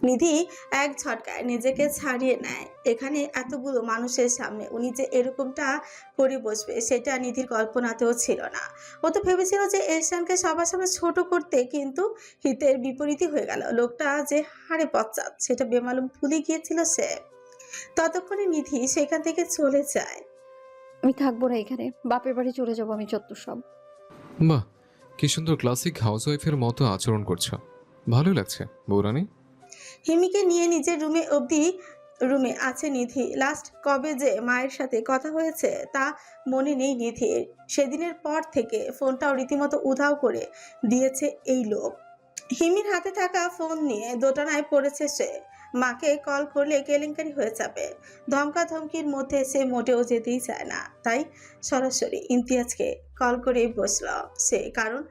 নিধি এক ঝটকায় নিজেকে ছাড়িয়ে নেয়। এখানে এতগুলো মানুষের সামনে উনি যে এরকমটা করে বসবে সেটা নিধির কল্পনাতেও ছিল না। ও তো ভেবেছিল যে এহসানকে সবার সামনে ছোট করতে, কিন্তু হিতের বিপরীতই হয়ে গেল। লোকটা যে হাড়ে পশ্চাৎ সেটা বেমালুম ভুলে গিয়েছিল সে। ততক্ষণে নিধি সেখান থেকে চলে যায়। আমি থাকবো না এখানে, বাপের বাড়ি চলে যাবো আমি যত সব। বাহ, কি সুন্দর ক্লাসিক হাউসওয়াইফের মতো আচরণ করছো। ভালোই লাগছে বৌরানী। হিমিকে নিয়ে নিজের রুমে আছে নিধি। লাস্ট কবে যে মায়ের সাথে কথা হয়েছে তা মনে নেই নিধির। সেদিনের পর থেকে ফোনটাও রীতিমতো উধাও করে দিয়েছে এই লোক। হিমির হাতে থাকা ফোন নিয়ে দোটানায় পড়েছে সে। মাকে কল করলে কেলেঙ্কারি হয়ে যাবে। ধমকাধমকির মধ্যে সে মোটেও যেতেই চায় না, তাই সরাসরি ইমতিয়াজকে কল করেই বসল সে। কারণ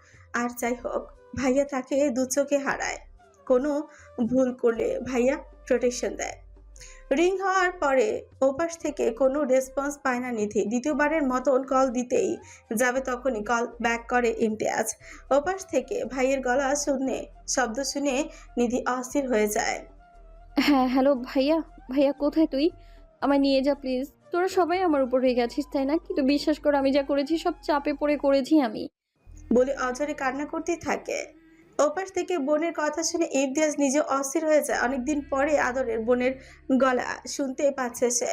আর যাই হোক, ভাইয়া তাকে দু চোখে হারায়। কোনো ভুল করলে ভাইয়া প্রোটেকশন দেয়। রিং হওয়ার পরে ওপাশ থেকে কোনো রেসপন্স পায় না নিধি। দ্বিতীয়বারের মতন কল দিতেই যাবে তখনই কল ব্যাক করে ইমতিয়াজ। ওপাশ থেকে ভাইয়ের গলা শব্দ শুনে নিধি অস্থির হয়ে যায়। হ্যাঁ হ্যালো ভাইয়া। ভাইয়া কোথায় তুই? আমায় নিয়ে যা প্লিজ। তোরা সবাই আমার উপর রেগে গেছিস তাই না? কিন্তু বিশ্বাস কর, আমি যা করেছি সব চাপে পড়ে করেছি আমি। বলে অঝরে কান্না করতেই থাকে। ওপাশ থেকে বোনের কথা শুনে ইমতিয়াজ নিজে অস্থির হয়ে যায়। অনেকদিন পরে আদরের বোনের গলা শুনতে পাচ্ছে সে।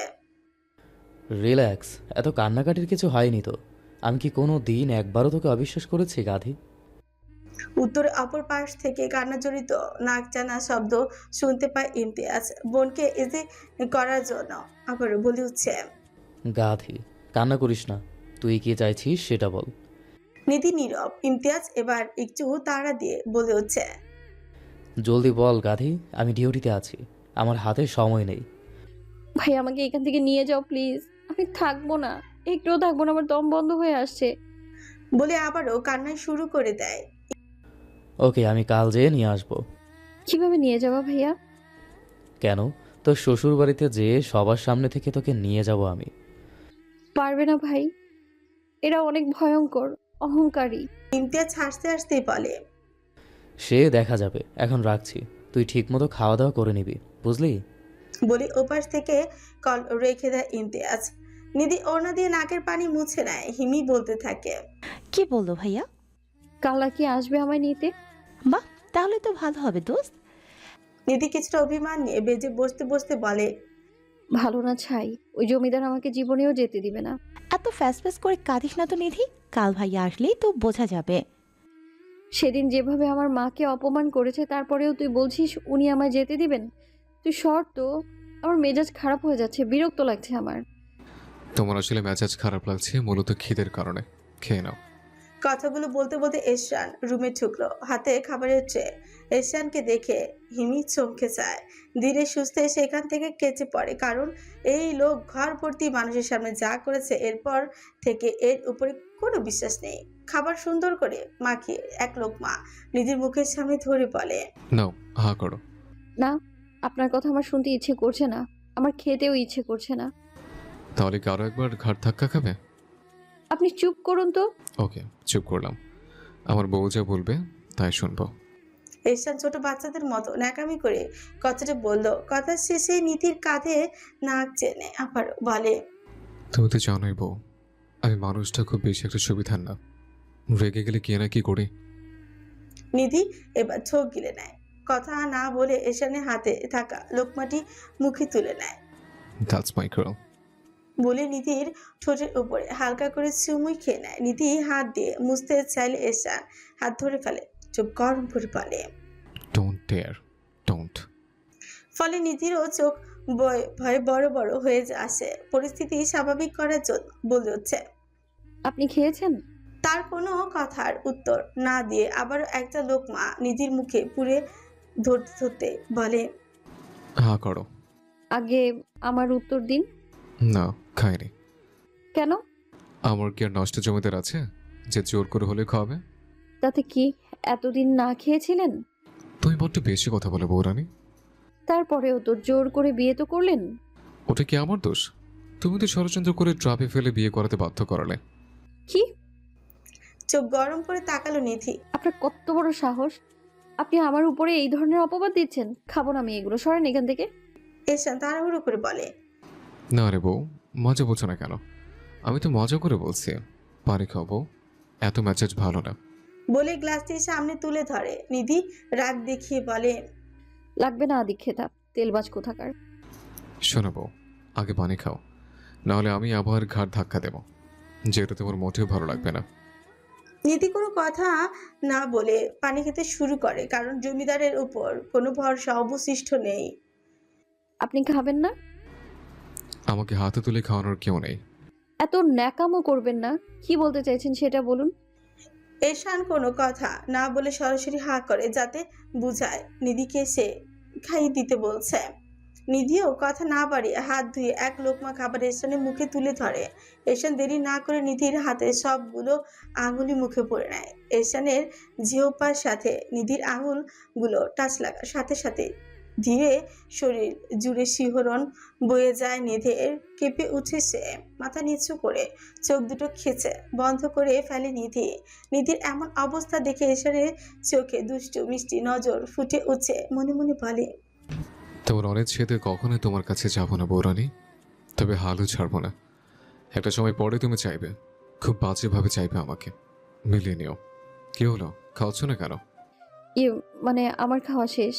রিল্যাক্স, এত কান্নাকাটির কিছু হয়নি তো। আমি কি কোনো দিন একবারও তোকে অবিশ্বাস করেছি গাধি? উত্তরে অপর পাশ থেকে কান্নাজড়িত নাক টানা শব্দ শুনতে পায় ইমতিয়াজ। বোনকে ইজি করার জন্য আবারও বলে উঠছে। গাধি, কান্না করিস না। তুই কি চাইছিস সেটা বল। নিধি নীরব। ইমতিয়াজ এবার একটু তাড়া দিয়ে বলে উঠছে। জলদি বল গাধি, আমি ডিউটিতে আছি, আমার হাতে সময় নেই। ভাই আমাকে এখান থেকে নিয়ে যাও প্লিজ। আমি থাকবো না, একটুও থাকবো না, আমার দম বন্ধ হয়ে আসছে। বলে আবারও কান্নায় শুরু করে দেয়। ওকে, আমি কাল যেয়ে নিয়ে আসবো। কিভাবে নিয়ে যাবা ভাইয়া? কেন, তোর শ্বশুর বাড়িতে যেয়ে সবার সামনে থেকে তোকে নিয়ে যাব আমি। পারবে না ভাই, এরা অনেক ভয়ঙ্কর, অহংকারী। ইমতিয়াজ হাসতে হাসতেই বলে। সে দেখা যাবে, এখন রাখছি। তুই ঠিকমতো খাওয়া দাওয়া করে নিবি, বুঝলি? বলে ওপাশ থেকে কল রেখে দেয় ইমতিয়াজ। নিধি ওড়না দিয়ে নাকের পানি মুছে নেয়। হিমি বলতে থাকে। কি বললো ভাইয়া? কাল কি আসবে আমায় নিতে? বাহ, তাহলে তো ভালো হবে দোস্ত। নিধি কিছুটা অভিমান নিয়ে বেজে বসতে বসতে বলে। ভালো না ছাই, ওই জমিদার আমাকে জীবনেও যেতে দিবে না। এত ফ্যাস ফ্যাস করে কাঁদিস না তো নিধি, কাল ভাইয়া আসলেই তো বোঝা যাবে। সেদিন যেভাবে আমার মাকে অপমান করেছে তারপরেও তুই বলছিস উনি আমায় যেতে দিবেন? তুই সর তো, আমার মেজাজ খারাপ হয়ে যাচ্ছে, বিরক্ত লাগছে আমার। তোমার আসলে মেজাজ খারাপ লাগছে মূলত খিদের কারণে। খেয়ে নাও। কথাগুলো বলতে বলতে এরশান রুমে ঢুকলো, হাতে খাবারের ট্রে। এরশানকে দেখে হিমি চমকে যায়। ধীরে সুস্থে সেখান থেকে কেচে পড়ে। কারণ এই লোক ঘর ভর্তি মানুষের সামনে যা করেছে, এরপর থেকে এর উপরে কোনো বিশ্বাস নেই। খাবার সুন্দর করে মাখিয়ে এক লোকমা নিজের মুখের সামনে ধরে বলে। নাও, হা করো। না, আপনার কথা আমার শুনতে ইচ্ছে করছে না, আমার খেতেও ইচ্ছে করছে না। তাহলে কি আরো একবার ঘাট ধাক্কা খাবে? আপনি চুপ করুন তো। ওকে, চুপ করলাম। আমার বউ যা বলবে তাই শুনবো। এরশান ছোট বাচ্চাদের মতো ন্যাকামি করে কথাটা বলল। কথা শেষে নীতির কাঁধে নাক চেনে আবার বলে। তুমি তো জানোই বউ, আমি মানুষটা খুব বেশি একটা সুবিধার না। রেগে গেলে কি না কি করি। নিধি এবার ঝোঁক গিলে নেয়। কথা না বলে এশানের হাতে থাকা লোকমাটি মুখে তুলে নেয়। That's my girl. বলে নিধির ঠোঁটের উপরে হালকা করে চুমুই খেয়ে নেয়। নিধি হাত দিয়ে মুছতে চাইলে এশান হাত ধরে ফেলে। চোখ গরম করে বলে। Don't dare, don't. ফলে নিধিরও চোখ ভয়ে বড় বড় হয়ে আসে। পরিস্থিতি স্বাভাবিক করার জন্য বলে হচ্ছে। আপনি খেয়েছেন? তার কোনো কথার উত্তর না দিয়ে আবারও একটা লোকমা নিধির মুখে পুরে ধরতে ধরতে বলে। হা করো। আগে আমার উত্তর দিন। না, খাইনি। কেন? আমার কি আর নষ্ট জমিদার আছে যে জোর করে হলে খাওয়াবে? তাতে কি, এতদিন না খেয়েছিলেন? তুমি বড্ড বেশি কথা বলে বৌরানী। তারপরেও তো জোর করে বিয়ে তো করলেন। ওটা কি আমার দোষ? তুমি তো ষড়যন্ত্র করে ট্রাপে ফেলে বিয়ে করাতে বাধ্য করালে। কি? চোখ গরম করে তাকালো নিধি। আপনার কত বড় সাহস! আপনি আমার উপরে এই ধরনের অপবাদ দিচ্ছেন? খাবো না আমি এগুলো, সরেন এখান থেকে। এসান তাড়াহুড়ো করে বলে। না রে বউ, মজা বলছো না কেন? আমি তো মজা করে বলছি। পানি খাবো, এত মেজাজ ভালো না। বলে গ্লাসটি সামনে তুলে ধরে। নিধি রাগ দেখিয়ে বলে, লাগবে না আদি খেতা, তেলবাজ কোথাকার। শোনো বউ, আগে পানি খাও, নাহলে আমি আবার ঘাড় ধাক্কা দেবো, যেটা তোমার মোটেও ভালো লাগবে না। নিধি কোনো কথা না বলে পানি খেতে শুরু করে, কারণ জমিদারের উপর কোনো ভরসা অবশিষ্ট নেই। আপনি খাবেন না? আমাকে হাতে তুলে খাওয়ানোর কেউ নেই। এত ন্যাকামো করবেন না। কি বলতে চাইছেন সেটা বলুন। এশান কোনো কথা না বলে সরাসরি হা করে, যাতে বুঝায় নিধিকে সে খাইয়ে দিতে বলছে। নিধিও কথা না বাড়িয়ে হাত ধুয়ে এক লোকমা খাবার এশানের মুখে তুলে ধরে। এশান দেরি না করে নিধির হাতে সবগুলো আঙুলি মুখে পড়ে নেয়। এশানের জিহ্বার সাথে নিধির আঙুলগুলো টাচ লাগার সাথে সাথে ধীরে শরীর জুড়ে শিহরণ বয়ে যায়। নিধির কেঁপে উঠে সে মাথা নিচু করে চোখ দুটো খেচে বন্ধ করে ফেলে নিধি। নিধির এমন অবস্থা দেখে এশানের চোখে দুষ্টু মিষ্টি নজর ফুটে উঠছে। মনে মনে বলে, তোমার অনেক ছেদে কখনোই তোমার কাছে যাবো না বৌরানি, তবে হালও ছাড়বো না। একটা সময় পরে তুমি চাইবে, খুব বাজেভাবে চাইবে আমাকে। মিলিয়ে নিও। কি হলো, খাওয়াচ্ছ না কেন? মানে আমার খাওয়া শেষ।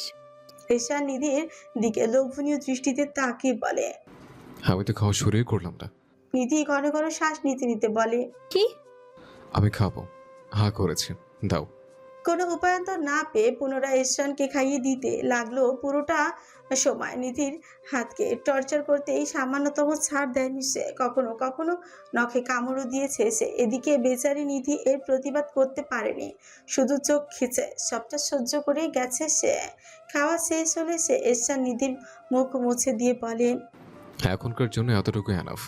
এশান নিধির দিকে লোভনীয় দৃষ্টিতে তাকিয়ে বলে। আমি তো খাওয়া শুরুই করলাম না। নিধি ঘন ঘন শ্বাস নিতে নিতে বলে, কি? আমি খাবো, হা করেছি, দাও। কোনো উপায়ন্তর না পেয়ে পুনরায় এশানকে খাইয়ে দিতে লাগলো। পুরোটা সময় নিধির হাতকে টর্চার করতেই সামান্যতম ছাড় দেয়নি সে। কখনো কখনো নখে কামড়ও দিয়েছে সে। এদিকে বেচারি নিধি এর প্রতিবাদ করতে পারেনি, শুধু চোখ খিচে সবটা সহ্য করেই গেছে সে। খাওয়া শেষ হলে সে এশান নিধির মুখ মুছে দিয়ে বলে, এখনকার জন্য এতটুকু এনাফ,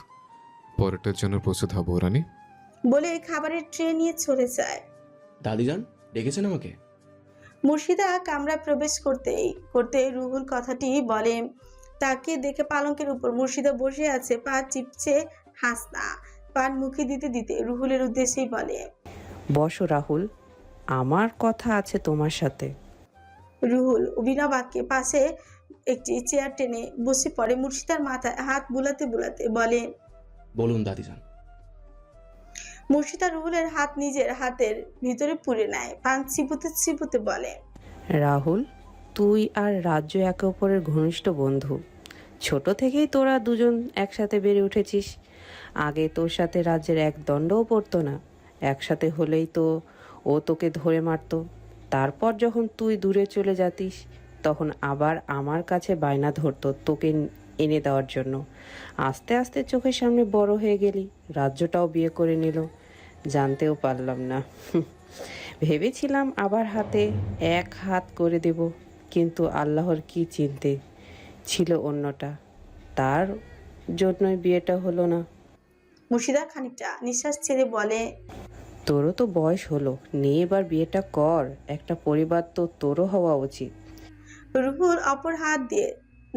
পরেরটার জন্য প্রস্তুত হবো বৌরানি। বলে খাবারের ট্রে নিয়ে চলে যায়। দাদিজান ডেকেছেন আমাকে? মুর্শিদা কামরায় প্রবেশ করতে রুহুল কথাটি বলে। তাকে দেখে পালঙ্কের উপর মুর্শিদা বসে আছে, পা চিপছে হাসনা। পান মুখে দিতে দিতে রুহুলের উদ্দেশ্যেই বলে, বসো রাহুল, আমার কথা আছে তোমার সাথে। রুহুল বিনা বাক্যে পাশে একটি চেয়ার টেনে বসে পড়ে। মুর্শিদার মাথায় হাত বুলাতে বুলাতে বলে, বলুন দাদিজান। মুর্শিদা রুহুলের হাত নিজের হাতের ভিতরে পুরে নেয়, পান চিপুতে চিপুতে বলে, রাহুল, তুই আর রাজ্য একে অপরের ঘনিষ্ঠ বন্ধু। ছোট থেকেই তোরা দুজন একসাথে বেড়ে উঠেছিস। আগে তোর সাথে রাজ্যের এক দণ্ডও পড়তো না। একসাথে হলেই তো ও তোকে ধরে মারতো। তারপর যখন তুই দূরে চলে যাতিস, তখন আবার আমার কাছে বায়না ধরতো তোকে এনে দেওয়ার জন্য। আস্তে আস্তে চোখের সামনে বড় হয়ে গেলি, রাজ্যটাও বিয়ে করে নিল। জানতেও পারলাম না। ভেবেছিলাম আবার হাতে এক হাত করে দেব, কিন্তু আল্লাহর কি চিনতে ছিল অন্যটা, তার জন্যই বিয়েটা হলো না। মুর্শিদা খানিকটা নিঃশ্বাস ছেড়ে বলে, তোরও তো বয়স হলো, নিয়ে এবার বিয়েটা কর। একটা পরিবার তো তোরও হওয়া উচিত। রুহুল অপর হাত দিয়ে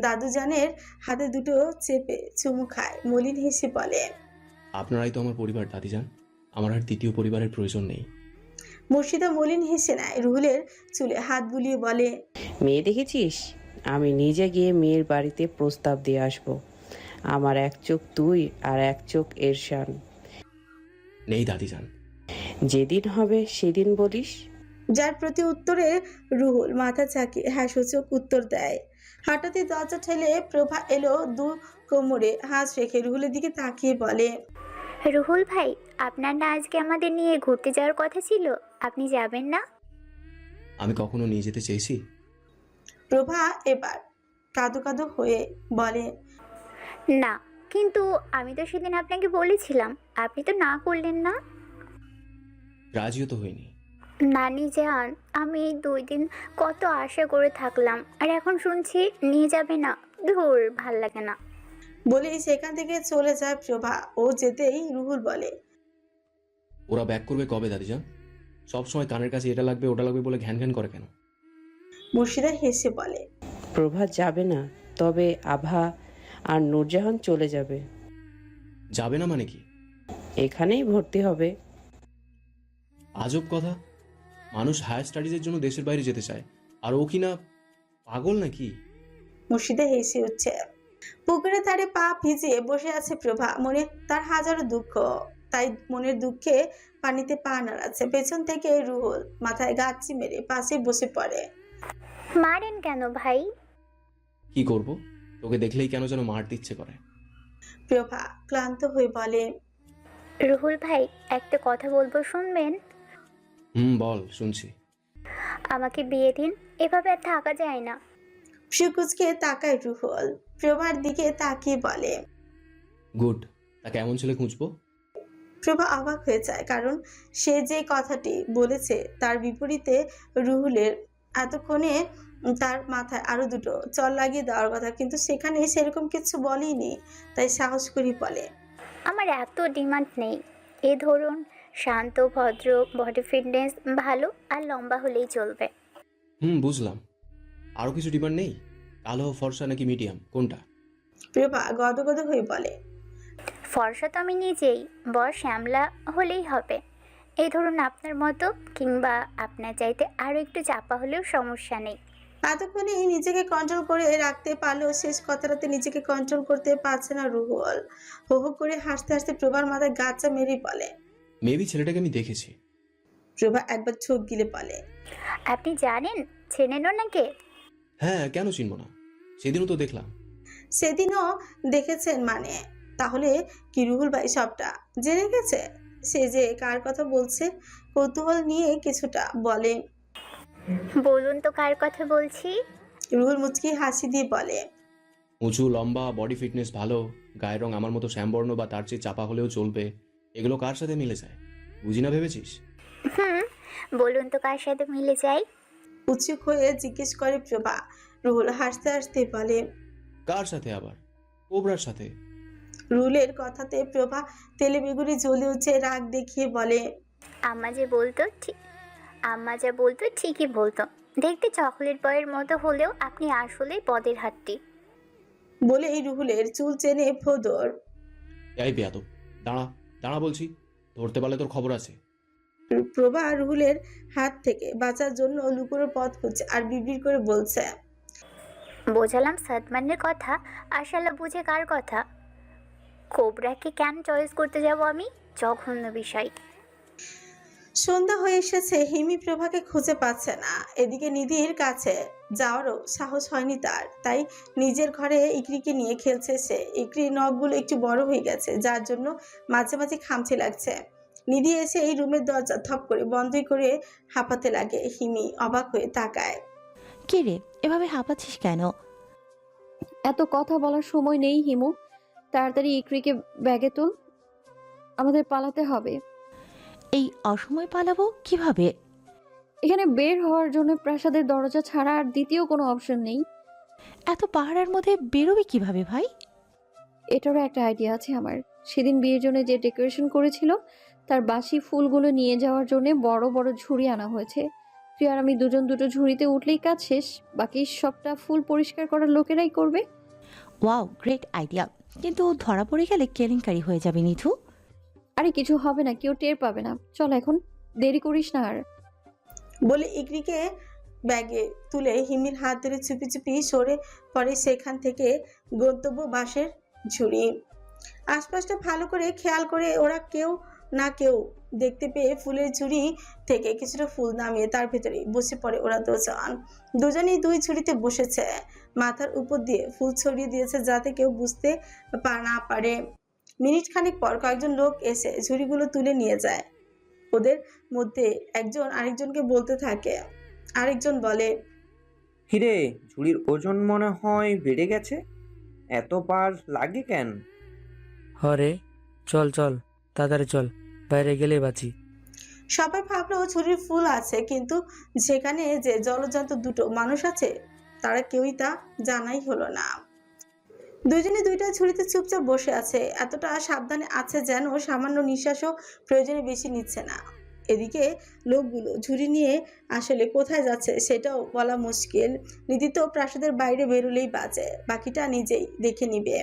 দাদুজানের হাতে দুটো চেপে চুমু খায়। মলিন হেসে বলে, আপনারাই তো আমার পরিবার দাদিজান, আমার আর তৃতীয় পরিবারের প্রয়োজন নেই। মুর্শিদা মলিন হেসে নেয়, রুহুলের চুলে হাত বুলিয়ে বলে, মেয়ে দেখেছিস? আমি নিজে গিয়ে মেয়ের বাড়িতে প্রস্তাব দিয়ে আসব। আমার এক চোখ তুই আর এক চোখ এরশান। নেই দাদিজান। যেদিন হবে সেদিন বলিস। যার প্রতি উত্তরে রুহুল মাথা চাকিয়ে হাসিচোখ উত্তর দেয়। হঠাৎই দরজা ঠেলে প্রভা এলো, দু কোমরে হাত রেখে রুহুলের দিকে তাকিয়ে বলে, রুহুল ভাই, আপনার না আজকে আমাদের নিয়ে ঘুরতে যাওয়ার কথা ছিল, আপনি যাবেন না? আমি কখনো নিয়ে যেতে চেয়েছি? প্রভা এবার কাঁদো কাঁদো হয়ে বলে, না, কিন্তু আমি তো সেদিন আপনাকে বলেছিলাম, আপনি তো না করলেন না। রাজিও তো হইনি। নানি যান, আমি এই 2 দিন কত আশা করে থাকলাম, আর এখন শুনছি নিয়ে যাবে না। ধুর, ভাল লাগে না। বলেই সেখান থেকে চলে যায় প্রভা। ও যেতেই রুহুল বলে, ওরা ব্যাক করবে কবে দাদিজান? সবসময় কানের কাছে এটা লাগবে ওটা লাগবে বলে ঘ্যান ঘ্যান করে কেন? মুর্শিদা হেসে বলে, প্রভাত যাবে না, তবে আভা আর নূরজাহান চলে যাবে। যাবে না মানে কি? এখানেই ভর্তি হবে। আজব কথা, মানুষ হায়ার স্টাডিজের জন্য দেশের বাইরে যেতে চায়, আর ও কি না পাগল নাকি? মুর্শিদা হেসে উঠছে। পুকুরের ধারে পা ভিজিয়ে বসে আছে প্রভা, মনে তার হাজারো দুঃখ, তাই মনের দুঃখে পানিতে পা নাড়াচ্ছে। পেছন থেকে রুহুল মাথায় গাচ্ছি মেরে পাশে বসে পড়ে। মারেন কেন ভাই? কি করব? তোকে দেখলেই কেন যেন মারতে ইচ্ছে করে। প্রভা ক্লান্ত হয়ে বলে, রুহুল ভাই, একটা কথা বলবো, শুনবেন? বল, শুনছি। আমাকে বিয়ে দিন, এভাবে আর থাকা যায় না। সুকুচকে তাকায় রুহুল, প্রভার দিকে তাকিয়ে বলে। গুড। তা কেমন ছেলে খুঁজবো? প্রভা অবাক হয়ে যায়, কারণ সে যে কথাটি বলেছে তার বিপরীতে রুহুলের এতক্ষণে তার মাথায় আরো দুটো চল লাগিয়ে দেওয়ার কথা, কিন্তু সেখানে সেরকম কিছু বলেনি। তাই সাহস করে বলে, আমার এত ডিমান্ড নেই। এ ধরুন, শান্ত, ভদ্র, বডি ফিটনেস ভালো আর লম্বা হলেই চলবে। বুঝলাম। আরও কিছু ডিমান্ড নেই? কালো, ফর্সা নাকি মিডিয়াম, কোনটা? প্রভা গদগদ হয়ে বলে, ফর্সা তো আমি নিজেই, বর শ্যামলা হলেই হবে। এই ধরুন আপনার মতো, কিংবা আপনার চাইতে আরও একটু চাপা হলেও সমস্যা নেই। এতক্ষণে নিজেকে কন্ট্রোল করে রাখতে পারলেও শেষ কথাটাতে নিজেকে কন্ট্রোল করতে পারছে না রুহুল। হো হো করে হাসতে হাসতে প্রভার মাথায় গাছা মেরে বলে। মেবি ছেলেটাকে আমি দেখেছি। প্রভা একবার চোখ গিলে বলে, আপনি জানেন, চেনেনও নাকি? হ্যাঁ, কেন চিনব না? সেদিনও তো দেখলাম। সেদিনও দেখেছেন মানে? তাহলে কি রুহুল ভাই সবটা জেনে গেছে? সে যে কার কথা বলছে কৌতূহল নিয়ে কিছুটা বলে। বলুন তো কার কথা বলছি। রুহুল মুচকি হাসি দিয়ে বলে, উঁচু, লম্বা, বডি ফিটনেস ভালো, গায়ের রং আমার মতো শ্যামবর্ণ বা তার চেয়ে চাপা হলেও চলবে, এগুলো কার সাথে মিলে যায়? বুঝি না ভেবেছিস? বলুন তো কার সাথে মিলে যায়। উৎসুক হয়ে জিজ্ঞেস করে প্রভা। রুহুল হাসতে হাসতে বলে, কার সাথে আবার? কোবরার সাথে। রুহুলের কথাতে প্রভা তেলে বেগুনি জ্বলে উঠে রাগ দেখিয়ে বলে, আম্মা যা বলতো ঠিকই বলতো। দেখতে চকলেট বয়ের মতো হলেও আপনি আসলেই পদের হাট্টি। বলেই রুহুলের চুল চেনে ফোদর। এই বেয়াদব, দাঁড়া দাঁড়া বলছি, ধরতে পারলে তোর খবর আছে। প্রভা রুহুলের হাত থেকে বাঁচার জন্য লুকোনোর পথ খুঁজছে আর বিড়বিড় করে বলছে, বোঝালাম সাদমানের কথা, আশালা বুঝে কার কথা? কোবরাকে কেন চয়েস করতে যাব আমি? জঘন্য বিষয়। সন্ধ্যা হয়ে এসেছে, হিমি প্রভাকে খুঁজে পাচ্ছে না। এদিকে নিধির কাছে যাওয়ারও সাহস হয়নি তার, তাই নিজের ঘরে ইকরিকে নিয়ে খেলছে সে। ইকরির নখগুলো একটু বড় হয়ে গেছে, যার জন্য মাঝে মাঝে খামচে লাগছে। নিধি এসে এই রুমের দরজা থপ করে বন্ধই করে হাঁপাতে লাগে। হিমি অবাক হয়ে তাকায়। কে রে, এভাবে হাঁপাচ্ছিস কেন? এত কথা বলার সময় নেই হিমু, তাড়াতাড়ি ইকরিকে ব্যাগে তোল, আমাদের পালাতে হবে। এই অসময় পালাবো কিভাবে? এখানে বের হওয়ার জন্য প্রাসাদের দরজা ছাড়া আর দ্বিতীয় কোনো অপশন নেই। এত পাহাড়ের মধ্যে বেরোবি কিভাবে ভাই? এটারও একটা আইডিয়া আছে আমার। সেদিন বিয়ের জন্য যে ডেকোরেশন করেছিল তার বাসি ফুলগুলো নিয়ে যাওয়ার জন্য বড় বড় ঝুড়ি আনা হয়েছে। তুই আর আমি দুজন দুটো ঝুড়িতে উঠলেই কাজ শেষ, বাকি সবটা ফুল পরিষ্কার করার লোকেরাই করবে। ওয়াও, গ্রেট আইডিয়া, কিন্তু ধরা পড়ে গেলে কেলেঙ্কারি হয়ে যাবে নিথু। আরে কিছু হবে না, কেউ টের পাবে না। চল এখন, দেরি করিস না আর। বলে ইকরিকে ব্যাগে তুলে হিমির হাত ধরে চুপি চুপি সরে পড়ে সেখান থেকে গন্তব্য বাসের ঝুড়ি। আশপাশটা ভালো করে খেয়াল করে ওরা কেউ না কেউ দেখতে পেয়ে ফুলের ঝুড়ি থেকে কিছুটা ফুল নামিয়ে তার ভেতরে বসে পড়ে ওরা দুজনেই দুই ঝুড়িতে বসেছে। মাথার উপর দিয়ে ফুল ছড়িয়ে দিয়েছে যাতে কেউ বুঝতে না পারে। মিনিট খানিক পর কয়েকজন লোক এসে ঝুড়িগুলো তুলে নিয়ে যায়। ওদের মধ্যে একজন আরেকজনকে বলতে থাকে। আরেকজন বলে, হিরে, ঝুড়ির ওজন মনে হয় বেড়ে গেছে, এত বার লাগে কেন? হরে, চল চল, তাড়াতাড়ি চল, বাইরে গেলে বাঁচি। সবাই ভাবলো ঝুড়ির ফুল আছে, কিন্তু যেখানে যে জলজন্ত দুটো মানুষ আছে তারা কেউই তা জানাই হলো না। দুইজনে দুইটা ঝুড়িতে চুপচাপ বসে আছে, এতটা সাবধানে আছে যেন সামান্য নিঃশ্বাসও প্রয়োজনে বেশি নিচ্ছে না। এদিকে লোকগুলো ঝুড়ি নিয়ে আসলে কোথায় যাচ্ছে সেটাও বলা মুশকিল। নিধি তো প্রাসাদের বাইরে বেরোলেই বাজে, বাকিটা নিজেই দেখে নিবে।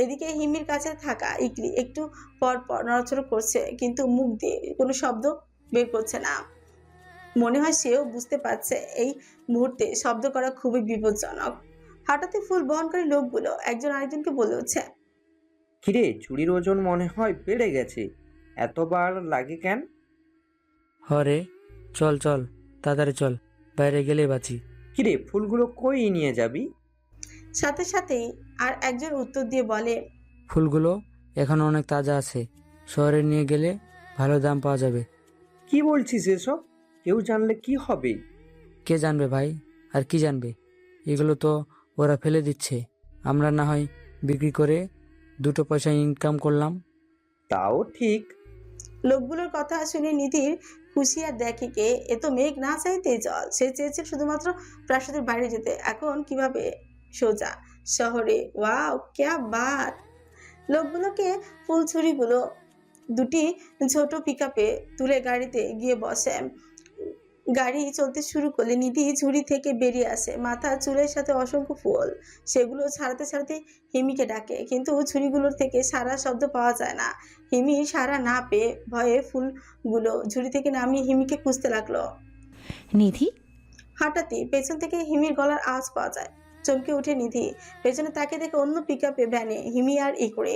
এদিকে হিমির কাছে থাকা ইকরি একটু পর পর নড়াচড়া করছে, কিন্তু মুখ দিয়ে কোনো শব্দ বের করছে না। মনে হয় সেও বুঝতে পারছে এই মুহূর্তে শব্দ করা খুবই বিপজ্জনক। হঠাৎই ফুল বহনকারী লোকগুলো একজন আরেকজনকে বলে উঠছে, কিরে চুড়ির ওজন মনে হয় বেড়ে গেছে, এতবার লাগে কেন? হরে চল চল তাড়াতাড়ি চল, বাইরে গেলে বাঁচি। কিরে ফুলগুলো কই নিয়ে যাবি? সাথে সাথেই আর একজন উত্তর দিয়ে বলে, ফুলগুলো এখন অনেক তাজা আছে, শহরে নিয়ে গেলে ভালো দাম পাওয়া যাবে। কি বলছিস এসব? কেউ জানলে কি হবে? কে জানবে ভাই, আর কি জানবে? এগুলো তো ওরা ফেলে দিচ্ছে, আমরা না হয় বিক্রি করে দুটো পয়সা ইনকাম করলাম। তাও ঠিক। লোকগুলোর কথা শুনে নিধির হুঁশিয়ার দেখে কে, এ তো মেঘ না চাইতেই জল। সে চেয়েছিল শুধুমাত্র প্রাসাদের বাইরে যেতে, এখন কিভাবে সোজা শহরে? ওয়াও ক্যা বাত! লোকগুলোকে ফুলছুরিগুলো দুটি ছোট পিকআপে তুলে গাড়িতে গিয়ে বসে। গাড়ি চলতে শুরু করলে নিধি ঝুড়ি থেকে বেরিয়ে আসে, মাথা চুলের সাথে অসংখ্য ফুল। সেগুলো ছাড়াতে ছাড়াতে হিমিকে ডাকে, কিন্তু ঝুড়িগুলোর থেকে সারা শব্দ পাওয়া যায় না। হিমি সারা না পেয়ে ভয়ে ফুলগুলো ঝুড়ি থেকে নামিয়ে হিমিকে খুঁজতে লাগলো। নিধি, হঠাৎই পেছন থেকে হিমির গলার আওয়াজ পাওয়া যায়। চমকে উঠে নিধি পেছনে তাকে দেখে অন্য পিকআপে ভ্যানে হিমি আর ইকরে।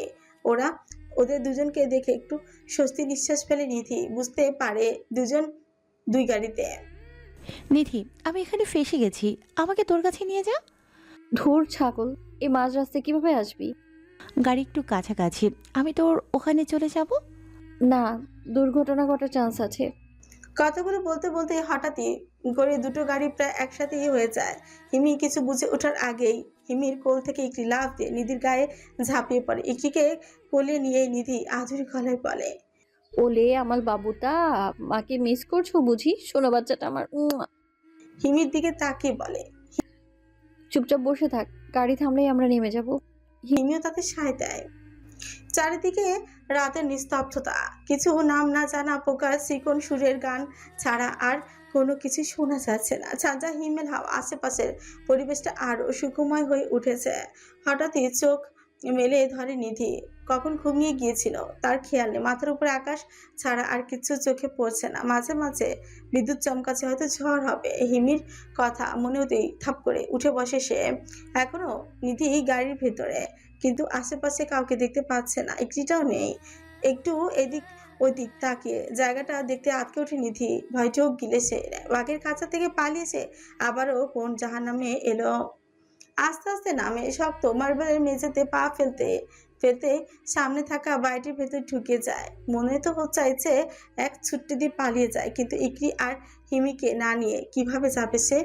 ওদের দুজনকে দেখে একটু স্বস্তি নিঃশ্বাস ফেলে নিধি, বুঝতে পারে দুজন দুই গাড়িতে। নিধি, আমি এখানে ফেসে গেছি, আমাকে তোর কাছে নিয়ে যা। ধুর ছাগল, এই মাঝ রাস্তায় কিভাবে আসবি? গাড়ি একটু কাছাকাছি, আমি তোর ওখানে চলে যাব। না, দুর্ঘটনা ঘটার চান্স আছে। কথাগুলো বলতে বলতে হঠাৎই করে দুটো গাড়ি প্রায় একসাথেই হয়ে যায়। হিমি কিছু বুঝে ওঠার আগেই হিমির কোল থেকে ইকরি লাফ দিয়ে নিধির গায়ে ঝাঁপিয়ে পড়ে। ইকরিকে কোলে নিয়ে নিধি আধুরি গলায় বলে, ওলে আমার বাবুটা, মাকে মিস করছো বুঝি? শোনো বাচ্চাটা আমার, উম্মা। হিমির দিকে তাকিয়ে বলে। চুপচাপ বসে থাক, গাড়ি থামলেই আমরা নেমে যাব। হিমিও তাতে সায় দেয়। চারিদিকে রাতের নিস্তব্ধতা, কিছু নাম না জানা পোকার চিকন সুরের গান ছাড়া আর কোনো কিছু শোনা যাচ্ছে না। ঝাঁঝা হিমেল হাওয়া, আশেপাশের পরিবেশটা আরো সুখময় হয়ে উঠেছে। হঠাৎই চোখ মেলে ধরে নিধি। কখন ঘুমিয়ে গিয়েছিল তার খেয়াল নেই। মাথার উপরে আকাশ ছাড়া আর কিছু চোখে পড়ছে না। মাঝে মাঝে বিদ্যুৎ চমকাচ্ছে, হয়তো ঝড় হবে। হিমির কথা মনে হতেই থাপ করে উঠে বসে সে। এখনো নিধি গাড়ির ভেতরে, কিন্তু আশেপাশে কাউকে দেখতে পাচ্ছে না, একটিটাও নেই। একটু এদিক ওদিক তাকিয়ে জায়গাটা দেখতে আটকে ওঠে নিধি। ভয় চোখ গিলে সে বাঘের কাছা থেকে পালিয়েছে, আবারও কোন জাহান্নামে এলো। আস্তে আস্তে নামে শক্ত মার্বেলের মেঝেতে পা ফেলতে ফেলতে সামনে থাকা বাড়িটির ভেতর ঢুকে যায়। মনে তো চাইছে এক ছুট্টি দিয়ে পালিয়ে যায়, কিন্তু ইকরি আর হিমিকে না নিয়ে কিভাবে যাবে সে?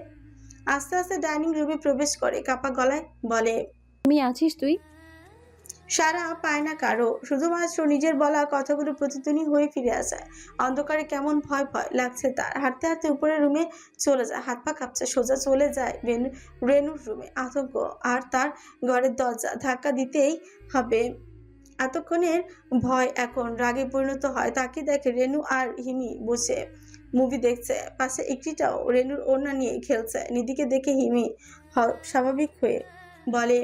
আস্তে আস্তে ডাইনিং রুমে প্রবেশ করে, কাপা গলায় বলে, তুমি আছিস তুই? সারা পায় না কারো, শুধুমাত্র নিজের বলা কথাগুলো প্রতিধ্বনি হয়ে ফিরে আসে। অন্ধকারে কেমন ভয় ভয় লাগছে তার। হাঁটতে হাঁটতে উপরের রুমে চলে যায়, হাত পা কাঁপছে। সোজা চলে যায় রেনুর রুমে। আতঙ্ক আর তার ঘরের দরজা ধাক্কা দিতেই হবে। এতক্ষণের ভয় এখন রাগে পরিণত হয়। তাকে দেখে রেনু আর হিমি বসে মুভি দেখছে, পাশে একটিটাও রেনুর ওড়না নিয়ে খেলছে। নিধিকে দেখে হিমি স্বাভাবিক হয়ে বলে,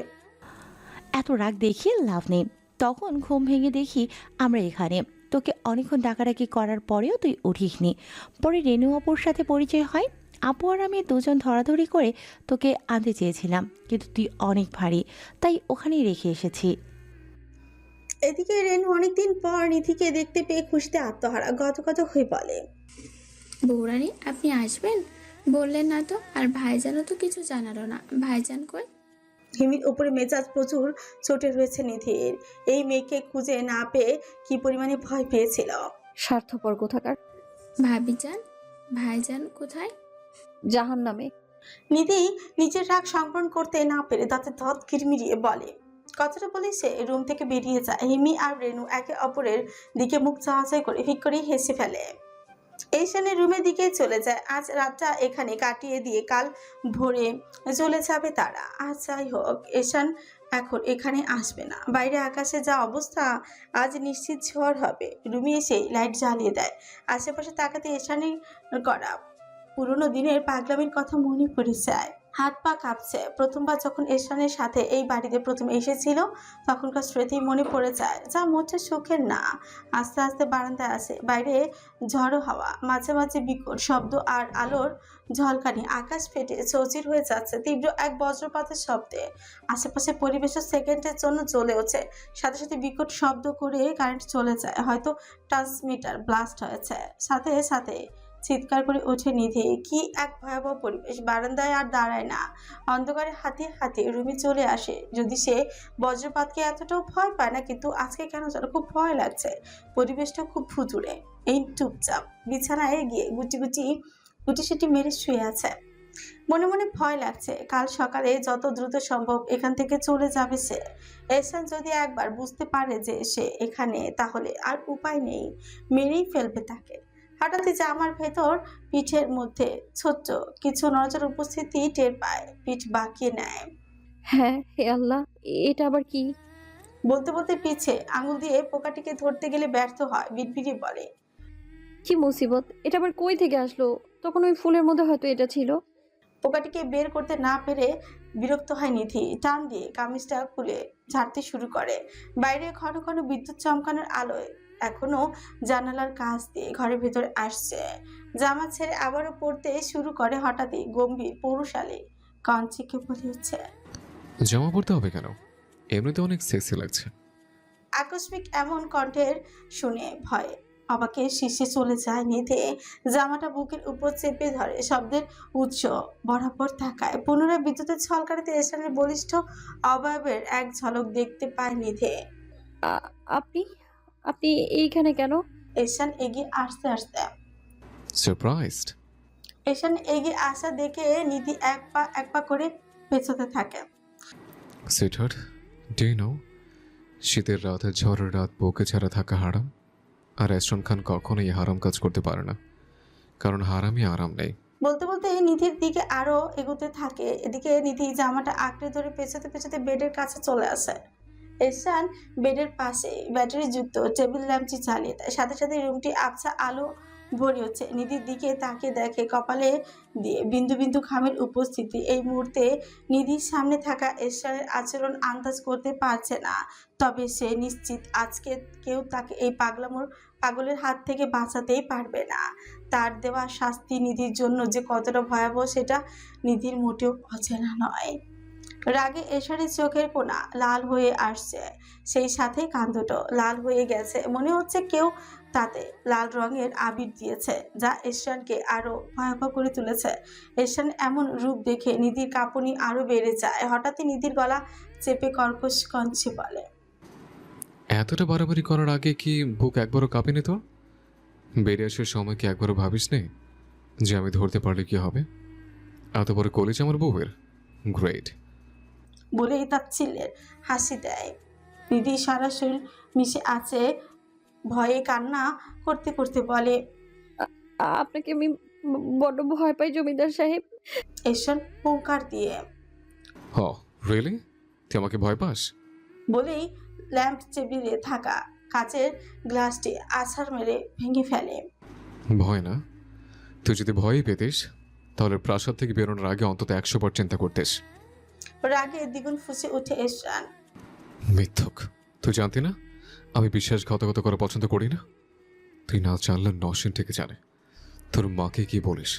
এত রাগ দেখিয়ে লাভ নেই। তখন ঘুম ভেঙে দেখি আমরা এখানে। তোকে অনেকক্ষণ ডাকাডাকি করার পরেও তুই উঠিসনি। পরে রেনু অপুর সাথে পরিচয় হয়। আপু আর আমি দুজন ধরাধরি করে তোকে আনতে চেয়েছিলাম, কিন্তু তুই অনেক ভারী, তাই ওখানেই রেখে এসেছি। এদিকে রেনু অনেকদিন পর নিধিকে দেখতে পেয়ে খুশিতে আত্মহারা, গদগদ হয়ে বলে, বৌরানী আপনি আসবেন বললেন না তো, আর ভাইজানও তো কিছু জানালো না, ভাইজান কই? হিমির উপরে মেজাজ প্রচুর চটে রয়েছে নিধির। এই মেয়েকে খুঁজে না পেয়ে কি পরিমাণে ভয় পেয়েছিল। স্বার্থপর কোথাকার। ভাবিজান, ভাইজান কোথায়? জাহান্নামে। নিধি নিজের রাগ সংবরণ করতে না পেরে দাঁতে দাঁত কিরমিরিয়ে বলে। কথাটা বলে সে রুম থেকে বেরিয়ে যায়। হিমি আর রেনু একে অপরের দিকে মুখ চাওয়াচাই করে ফিক করে হেসে ফেলে। এইশানে রুমের দিকে চলে যায়। আজ রাতটা এখানে কাটিয়ে দিয়ে কাল ভোরে চলে যাবে তারা। আর যাই হোক, এশান এখন এখানে আসবে না। বাইরে আকাশে যা অবস্থা, আজ নিশ্চিত ঝড় হবে। রুমে এসে লাইট জ্বালিয়ে দেয়। আশেপাশে তাকাতে এশানের করা পুরোনো দিনের পাগলামির কথা মনে পড়ে যায়। হাত পা কাঁপছে। প্রথমবার যখন এরশানের সাথে এই বাড়িতে প্রথম এসেছিল তখনকার স্মৃতি মনে পড়ে যায়, যা মোটেও সুখের না। আস্তে আস্তে বারান্দায় আসে, বাইরে ঝড়ো হাওয়া, মাঝে মাঝে বিকট শব্দ আর আলোর ঝলকানি। আকাশ ফেটে চৌচির হয়ে যাচ্ছে তীব্র এক বজ্রপাতের শব্দে। আশেপাশে পরিবেশও সেকেন্ডের জন্য জ্বলে ওঠে, সাথে সাথে বিকট শব্দ করে কারেন্ট চলে যায়, হয়তো ট্রান্সমিটার ব্লাস্ট হয়েছে। সাথে সাথে চিৎকার করে ওঠে নিধি। কি এক ভয়াবহ পরিবেশ! বারান্দায় আর দাঁড়ায় না, অন্ধকারে হাতিয়ে হাতিয়ে রুমে চলে আসে। যদি সে বজ্রপাতকে এতটাও ভয় পায় না, কিন্তু আজকে কেন যেন খুব ভয় লাগছে। পরিবেশটা খুব ভুতুড়ে। এই চুপচাপ বিছানায় গিয়ে গুটি মেরে শুয়ে আছে। মনে মনে ভয় লাগছে, কাল সকালে যত দ্রুত সম্ভব এখান থেকে চলে যাবে সে। এহসান যদি একবার বুঝতে পারে যে সে এখানে, তাহলে আর উপায় নেই, মেরেই ফেলবে তাকে। হঠাৎই জামার ভেতর পিঠের মধ্যে ছোট্ট কিছু নড়াচড়ার উপস্থিতি টের পায়, পিঠ বাঁকিয়ে নেয়। হ্যাঁ, হে আল্লাহ, এটা আবার কি? বলতে বলতে পিছে আঙুল দিয়ে পোকাটিকে ধরতে গেলে ব্যর্থ হয়, বিড়বিড়িয়ে বলে, কি মুসিবত! এটা আবার কই থেকে আসলো? তখন ওই ফুলের মধ্যে হয়তো এটা ছিল। পোকাটিকে বের করতে না পেরে বিরক্ত হয় নিধি। টান দিয়ে কামিজটা খুলে ঝাড়তে শুরু করে। বাইরে ঘন ঘন বিদ্যুৎ চমকানোর আলোয় এখনো জানালার কাছ দিয়ে ঘরের ভেতরে আসছে। জামা ছেড়ে আবারও পড়তে শুরু করে। হঠাৎই গম্ভীর পৌরশালী কঞ্চিকে বলে উঠছে, জামা পরতে হবে কেন? এমনিতে অনেক সেক্সি লাগছে। আকস্মিক এমন কণ্ঠের শুনে ভয়ে অবাকে শীর্ষে চলে যায় নিধে। জামাটা বুকের উপর চেপে ধরে, শব্দের উৎস বরাবর তাকায়। পুনরায় বিদ্যুতের ঝলকানিতে এশানের বলিষ্ঠ অবয়বের এক ঝলক দেখতে পায় নিধে। আপনি আপনি এইখানে কেন? এশান এগিয়ে আসতে সারপ্রাইজড? এশান এগিয়ে আসা দেখে নিধি এক পা করে পেছোতে থাকে। সুইটহার্ট, ডু ইউ নো, শীতের রাতে ঝড়ের রাত বুকে ছাড়া থাকা হারাম। আর এহসান খান কখনোই হারাম কাজ করতে পারে না, কারণ হারামই আরাম নেই। বলতে বলতে নিধির দিকে আরো এগোতে থাকে। এদিকে নিধি জামাটা আঁকড়ে ধরে পেছোতে পেছোতে বেডের কাছে চলে আসে। এহসান বেডের পাশে ব্যাটারি যুক্ত টেবিল ল্যাম্পটি চালিয়ে দেয়। সাথে সাথে রুমটি আবছা আলো ভরে হচ্ছে। নিধির দিকে তাকিয়ে দেখে কপালে দিয়ে বিন্দু বিন্দু ঘামের উপস্থিতি। এই মুহূর্তে নিধির সামনে থাকা এহসানের আচরণ আন্দাজ করতে পারছে না, তবে সে নিশ্চিত আজকে কেউ তাকে এই পাগলের হাত থেকে বাঁচাতেই পারবে না। তার দেওয়া শাস্তি নিধির জন্য যে কতটা ভয়াবহ সেটা নিধির মোটেও অচেনা নয়। রাগে এশারের চোখের কোণা লাল হয়ে আসছে, সেই সাথে কান দুটো লাল হয়ে গেছে। মনে হচ্ছে কেউ তাতে লাল রঙের আবির দিয়েছে, যা এশানকে আরো ভয়াবহ করে তুলেছে। এশান এমন রূপ দেখে নিধির কাঁপুনি আরো বেড়ে যায়। হঠাৎই নিধির গলা চেপে কর্কশ কঞ্চে বলে, এতটা বাড়াবাড়ি করার আগে কি বুক একবারও কাঁপেনি তোর? বেরিয়ে আসার সময় কি একবারও ভাবিস নে যে আমি ধরতে পারলে কি হবে? এত বড় কলেজ আমার বউয়ের। গ্রেট বলেই তাচ্ছিল্যের হাসি দেয়। নিধি সারা শরীর মিশে আছে, ভয়ে কান্না করতে করতে বলে, আপনাকে আমি বড্ড ভয় পাই জমিদার সাহেব। এশান হুঙ্কার দিয়ে হ, রিয়েলি? তুই আমাকে ভয় পাস? বলেই ল্যাম্প টেবিলে থাকা কাচের গ্লাসটি আছাড় মেরে ভেঙে ফেলে। ভয় না? তুই যদি ভয়ই পেতিস তাহলে প্রাসাদ থেকে বেরোনোর আগে অন্তত 100 বার চিন্তা করতিস। রাগে দ্বিগুণ ফুঁসে উঠে এশান। মিথ্যক! তুই জানতি না আমি বিশ্বাসঘাতকতা করা পছন্দ করি না? তুই না জানলে নসীন থেকে জানে। তোর মাকে কি বলিস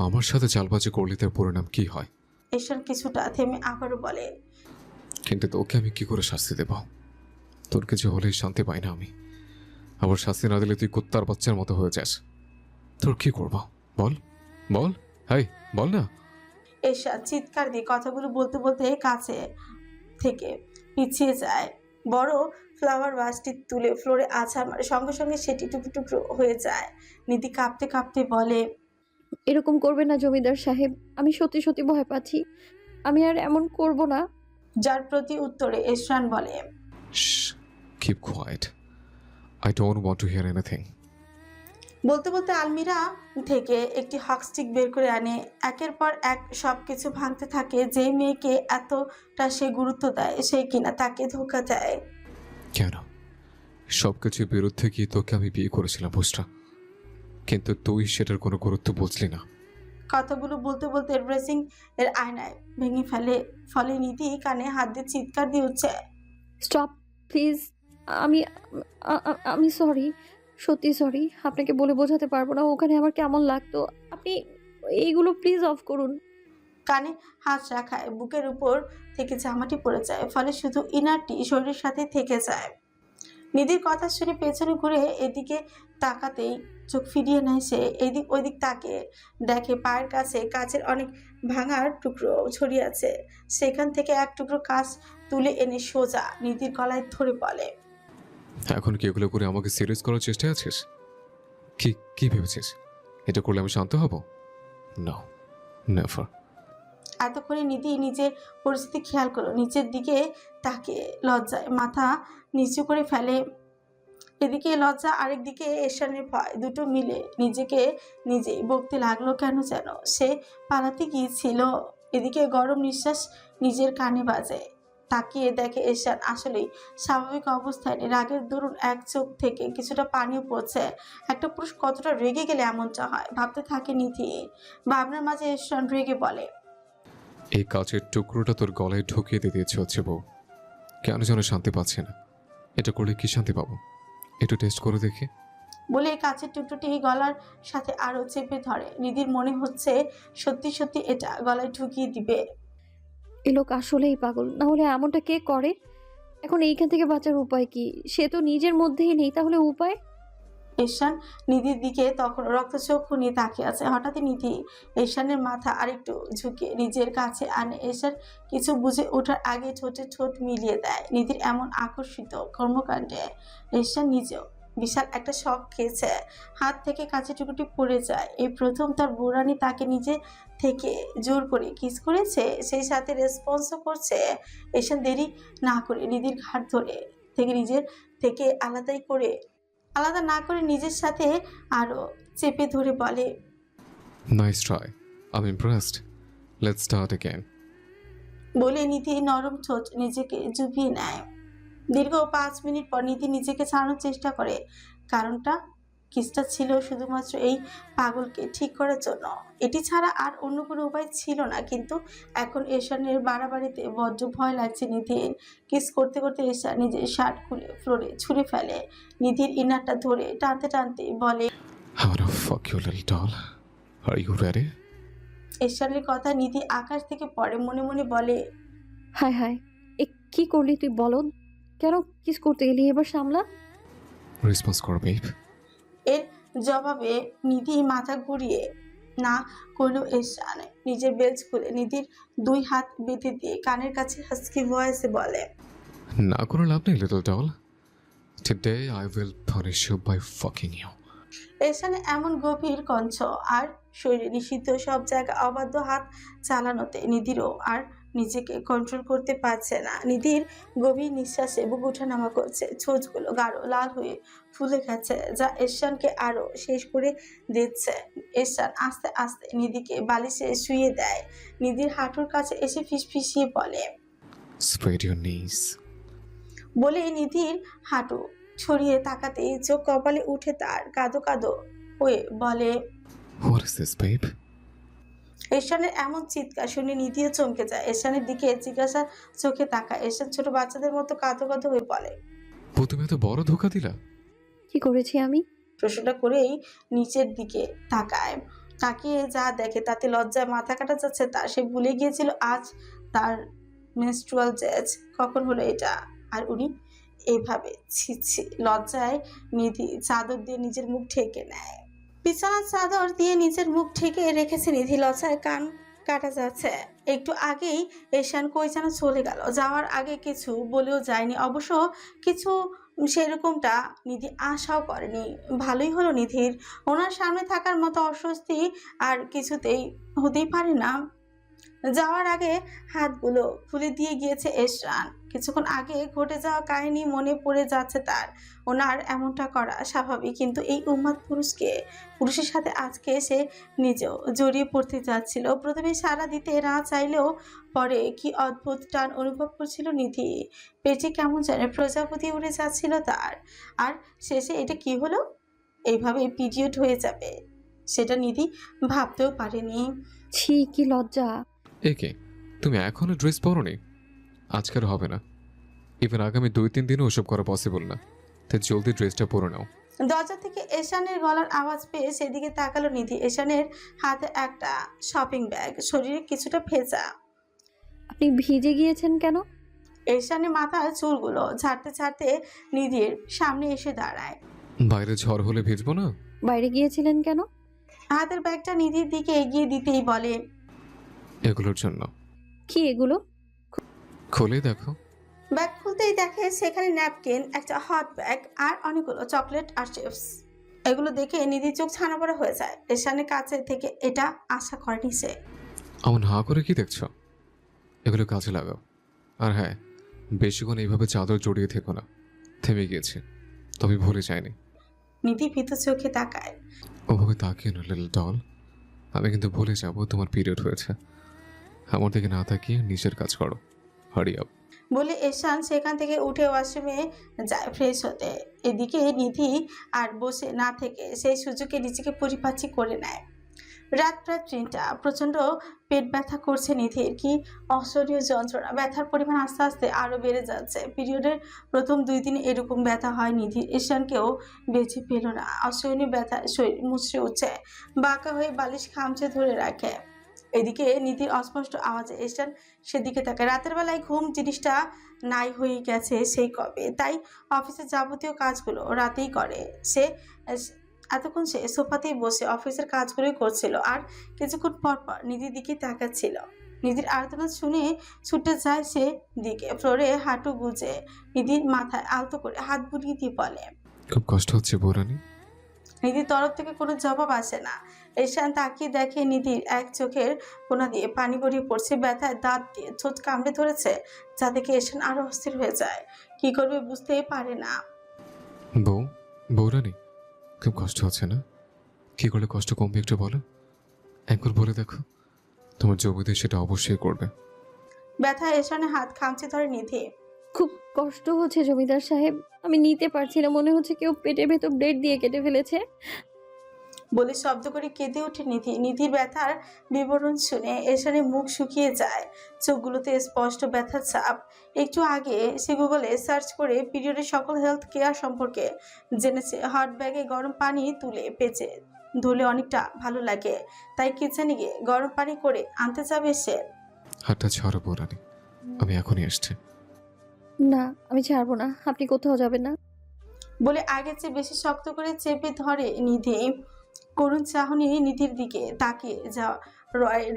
আমার সাথে চালবাজি করলে তার পরিণাম কি হয়? এশান কিছুটা থেমে আবারও বলে, কিন্তু তোকে আমি কি করে শাস্তি দেব? তোর কিছু হলেই শান্তি পাই না আমি। আবার শাস্তি না দিলে তুই কুত্তার বাচ্চার মতো হয়ে যাস। তোর কি করবো বল বল, হাই বল না। এশান চিৎকার দিয়ে কথাগুলো বলতে বলতে কাছে থেকে পিছিয়ে যায়। বড় ফ্লাওয়ার ভাসটি তুলে ফ্লোরে আছাড় মারে, সঙ্গে সঙ্গে সেটি টুকরো টুকরো হয়ে যায়। নিধি কাঁপতে কাঁপতে বলে, এরকম করবেন না জমিদার সাহেব, আমি সত্যি সত্যি ভয় পাচ্ছি, আমি আর এমন করব না। যার প্রতি উত্তরে এশান বলে, Keep quiet. I don't want to hear anything. বলতে বলতে আলমিরা থেকে একটি হকস্টিক বের করে আনে। একের পর এক সবকিছু ভাঙতে থাকে। যেই মেয়েকে এতটা সে গুরুত্ব দেয়, সেই কিনা তাকে ধোঁকা দেয়। কেন? সবকিছুর বিরুদ্ধে গিয়ে তোকে আমি বিয়ে করেছিলাম বুঝটা, কিন্তু তুই সেটার কোনো গুরুত্ব বুঝলি না। কথাগুলো বলতে বলতে ড্রেসিং এর আয়নায় ভেঙে ফেলে। ফলে নিধি কানে হাত দিয়ে চিৎকার দিয়ে উঠছে। Stop please. আমি আমি সরি, সত্যি সরি। আপনাকে বলে বোঝাতে পারবো না ওখানে আমার কেমন লাগতো। আপনি এইগুলো প্লিজ অফ করুন। কানে হাত রাখায় বুকের উপর থেকে জামাটি পড়ে যায়, ফলে শুধু ইনারটি শরীরের সাথে থেকে যায়। নিধির কথা শুনে পেছনে ঘুরে এদিকে তাকাতেই চোখ ফিরিয়ে নেয় সে। এদিক ওইদিক তাকিয়ে দেখে পায়ের কাছে কাচের অনেক ভাঙার টুকরো ছড়িয়ে আছে। সেখান থেকে এক টুকরো কাচ তুলে এনে সোজা নিধির গলায় ধরে বলে, এখন কি এগুলো করে আমাকে সিরিয়াস করার চেষ্টায় আছিস? কি কি ভেবেছিস এটা করলে আমি শান্ত হব? No, never. এতক্ষণে নিধি নিজের পরিস্থিতি খেয়াল করলো, নিচের দিকে তাকিয়ে লজ্জায় মাথা নিচু করে ফেলে। এদিকে লজ্জা, আরেকদিকে এরশানের ভয়, দুটো মিলে নিজেকে নিজেই বকতে লাগলো কেন যেন সে পালাতে গিয়েছিল। এদিকে গরম নিঃশ্বাস নিজের কানে বাজে। তাকিয়ে দেখে এরশান আসলেই স্বাভাবিক অবস্থায় নেই। রাগের দরুন এক চোখ থেকে কিছুটা পানিও পড়ছে। একটা পুরুষ কতটা রেগে গেলে এমনটা হয় ভাবতে থাকে নিধি। ভাবনার মাঝে এরশান রেগে বলে, এই কাচের টুকরোটা তোর গলায় ঢুকিয়ে দিতে ইচ্ছে হচ্ছে বউ। কেন যেন শান্তি পাচ্ছে না। এটা করলে কি শান্তি পাবো? একটু টেস্ট করে দেখি। বলে কাচের টুকরোটি গলার সাথে আরো চেপে ধরে। নিধির মনে হচ্ছে সত্যি সত্যি এটা গলায় ঢুকিয়ে দিবে। এ লোক আসলেই পাগল, না হলে এমনটা কে করে? এখন এইখান থেকে বাঁচার উপায় কি? সে তো নিজের মধ্যেই নেই, তাহলে উপায়? এরশান নিধির দিকে তখন রক্তচক্ষু নিয়ে তাকিয়ে আছে। হঠাৎই নিধি এরশানের মাথা আরেকটু ঝুঁকে নিজের কাছে আনে। এরশান কিছু বুঝে ওঠার আগে ঠোঁটে ঠোঁট মিলিয়ে দেয়। নিধির এমন আকর্ষিত কর্মকাণ্ডে এরশান নিজেও বিশাল একটা শখ খেয়েছে। হাত থেকে কাছে টুকুটি পড়ে যায়। এই প্রথম তার বউরানী তাকে নিজে থেকে জোর করে কিস করেছে, সেই সাথে রেসপন্সও করছে। এরশান দেরি না করে নিধির ঘাট ধরে থেকে নিজের থেকে আলাদা না করে নিজের সাথে আরো চেপে ধরে বলে, nice try, I am impressed, let's start again. বলে নিধি নরম ঠোঁট নিজেকে চুপিয়ে নেয়। দীর্ঘ 5 মিনিট পর নিধি নিজেকে ছাড়ানোর চেষ্টা করে। কারণটা কিসটা ছিল শুধুমাত্র এই পাগলকে ঠিক করার জন্য। এটি ছাড়া আর অন্য কোনো উপায় ছিল না। কিন্তু এখন এরশানের বাড়াবাড়িতে বড্ড ভয় লাগছে নিধির। কিস করতে করতে এরশান নিজের শার্ট খুলে ফ্লোরে ছুঁড়ে ফেলে। নিধির ইনারটা ধরে টানতে টানতে বলে, I wanna fuck you, little doll. Are you ready? এরশানের কথা নিধি আকাশ থেকে পড়ে। মনে মনে বলে, হায় হায়, এ কি করলি তুই? বলো কেন কিস করতে গেলি? এবার সামলা। রেসপন্স কর বেব। এর জবাবে নিধি মাথা ঘুরিয়ে না করলো। এরশান নিজের বেল্ট খুলে নিধির 2 হাত বেঁধে দিয়ে কানের কাছে হাস্কি ভয়েসে বলে, না কোনো লাভ নেই little doll. Today I will punish you by fucking you. এরশানে এমন গভীর কণ্ঠ আর শরীরে নিষিদ্ধ সব জায়গায় অবাধ্য হাত চালানোতে নিধিরও আর নিজেকে কন্ট্রোল করতে পারছে না। নিধির গভীর নিঃশ্বাসে বুক ওঠানামা করছে, ছোঁচগুলো গাঢ় লাল হয়ে ফুলে গেছে, যা এরশানকে আরো শেষ করে দিচ্ছে। এরশান আস্তে আস্তে নিধিকে বালিশে শুইয়ে দেয়। নিধির হাঁটুর কাছে এসে ফিসফিসিয়ে বলে, Spread your knees. বলে নিধির হাঁটু ছড়িয়ে তাকাতেই চোখ কপালে উঠে তার কাঁদো কাঁদো হয়ে বলে, What is this, babe? এরশানের এমন চিৎকার শুনে নিধিও চমকে যায়। এরশানের দিকে জিজ্ঞাসা চোখে তাকায়। এরশান ছোট বাচ্চাদের মতো কাঁদো কাঁদো হয়ে বলে, বউ তুমি এত বড় ধোকা দিলা? কি করেছি আমি? প্রশ্নটা করেই নিচের দিকে তাকায়। তাকিয়ে যা দেখে তাতে লজ্জায় মাথা কাটা যাচ্ছে তার। সে ভুলে গিয়েছিল আজ তার মেনস্ট্রুয়াল ডেজ। কখন হলো এটা? আর উনি এইভাবে ছি ছি। লজ্জায় নিধি চাদর দিয়ে নিজের মুখ ঢেকে নেয়। বিছানার চাদর দিয়ে নিজের মুখ ঢেকে রেখেছে নিধি। লজ্জায় কান কাটা যাচ্ছে। একটু আগেই এরশান কই যেন চলে গেল। যাওয়ার আগে কিছু বলেও যায়নি। অবশ্য কিছু সেরকমটা নিধি আশাও করেনি। ভালোই হলো নিধির। ওনার সামনে থাকার মতো অস্বস্তি আর কিছুতেই হতেই পারে না। যাওয়ার আগে হাতগুলো খুলে দিয়ে গিয়েছে এরশান। কিছুক্ষণ আগে ঘটে যাওয়া কাহিনী মনে পড়ে যাচ্ছে তার। ওনার এমনটা করা স্বাভাবিক, কিন্তু এই উন্মাদ পুরুষের সাথে আজকে সে নিজেও জড়িয়ে পড়তে যাচ্ছিল। প্রথমে সাড়া দিতে না চাইলেও পরে কি অদ্ভুত টান অনুভব করছিল নিধি। পেটে কেমন যেন প্রজাপতি উড়ে যাচ্ছিল তার। আর শেষে এটা কি হলো? এইভাবে পিরিয়ড হয়ে যাবে সেটা নিধি ভাবতেও পারেনি। ছি, কি লজ্জা। একে তুমি এখনো ড্রেস পরোনি? আজকের হবে না, ইভেন আগামী 2-3 দিনও ওসব করা পসিবল না। তাই জলদি ড্রেসটা পরে নাও। দরজা থেকে এশানের গলার আওয়াজ পেয়ে সেদিকে তাকালো নিধি। এশানের হাতে একটা শপিং ব্যাগ, শরীরে কিছুটা ভেজা। আপনি ভিজে গিয়েছেন কেন? এশানের মাথার চুলগুলো ঝাড়তে ঝাড়তে নিধির সামনে এসে দাঁড়ায়। বাইরে ঝড় হলে ভিজবো না? বাইরে গিয়েছিলেন কেন? হাতের ব্যাগটা নিধির দিকে এগিয়ে দিতেই বলে, এগুলোর জন্য। কি এগুলো? খুলে দেখো। ব্যাগ খুলতেই দেখে সেখানে ন্যাপকিন, একটা হট ব্যাগ আর অনেকগুলো চকলেট আর চিপস। এগুলো দেখে নিধির চোখ ছানাবড়া হয়ে যায়। এশানের কাছে থেকে এটা আশা করেনি সে। এমন হা করে কি দেখছো? এগুলো কাজে লাগাও। আর হ্যাঁ, বেশিক্ষণ এইভাবে চাদর জড়িয়ে থেকো না। থেমে গিয়েছে, তবে ভুলে যায়নি। নিধি ভীত চোখে তাকায়। ওভাবে তাকিয়ে না লিটল ডল, আমি কিন্তু ভুলে যাব তোমার পিরিয়ড হয়েছে। আমার দিকে না তাকিয়ে নিজের কাজ করো। Hurry up. বলে এশান সেখান থেকে উঠে ওয়াশরুমে যায় ফ্রেশ হতে। এদিকে নিধি আর বসে না থেকে সেই সুযোগে নিজেকে পরিপাটি করে নেয়। রাত প্রায় 3টা। প্রচণ্ড পেট ব্যথা করছে নিধির। কি অসহনীয় যন্ত্রণা! ব্যথার পরিমাণ আস্তে আস্তে আরও বেড়ে যাচ্ছে। পিরিয়ডের প্রথম 2 দিন এরকম ব্যথা হয় নিধির। এশানকেও বেঁচে পেল না। অসহনীয় ব্যথায় শরীর মুচড়ে উঠছে, বাঁকা হয়ে বালিশ খামচে ধরে রাখে। এদিকে নিধির অস্পষ্ট আওয়াজে এশান সেদিকে তাকায়। রাতের বেলায় ঘুম জিনিসটা নাই হয়ে গেছে সেই কবে। তাই অফিসের যাবতীয় কাজগুলো রাতেই করে সে। এতক্ষণ সে সোফাতেই বসে অফিসের কাজগুলোই করছিল আর কিছুক্ষণ পর পর নিধির দিকে তাকাচ্ছিল। নিধির আর্তনাদ শুনে ছুটে যায় সে দিকে। ফ্লোরে হাঁটু গুজে নিধির মাথায় আলতো করে হাত বুলিয়ে দিয়ে বলে, খুব কষ্ট হচ্ছে বৌরানী? নিধির তরফ থেকে কোনো জবাব আসে না। এশান তাকিয়ে দেখে নিধির এক চোখের কোনা দিয়ে পানি গড়িয়ে পড়ছে। ব্যথায় দাঁত দিয়ে ঠোঁট কামড়ে ধরেছে, যা দেখে এশান আরো অস্থির হয়ে যায়। কি করবে বুঝতেই পারে না। বৌরানী, খুব কষ্ট হচ্ছে না? কি করলে কষ্ট কমবে একটু বলো। একবার বলে দেখো, তোমার জমিতে সেটা অবশ্যই করবে। ব্যথা এশানের হাত খামচে ধরে নিধি। খুব কষ্ট হচ্ছে জমিদার সাহেব, আমি নিতে পারছি না। মনে হচ্ছে কেউ পেটের ভেতর ব্লেড দিয়ে কেটে ফেলেছে। বলে শব্দ করে কেঁদে ওঠে নিধি। নিধির ব্যথার বিবরণ শুনে এশানের মুখ শুকিয়ে যায়, চোখগুলোতে স্পষ্ট ব্যথার ছাপ। একটু আগে সে গুগলে সার্চ করে পিরিয়ডের সকল হেলথ কেয়ার সম্পর্কে জেনেছে। হট ব্যাগে গরম পানি তুলে পেঁচে ধুলে অনেকটা ভালো লাগে, তাই কিচেনে গিয়ে গরম পানি করে আনতে যাবে সে। হাতটা ছাড়ো বৌরানী, আমি এখনই আসছি। না, আমি ছাড়বো না। আপনি কোথাও যাবেন না। বলে আগের চেয়ে বেশি শক্ত করে চেপে ধরে নিধি। করুণ চাহনি নিধির দিকে তাকিয়ে যাওয়া।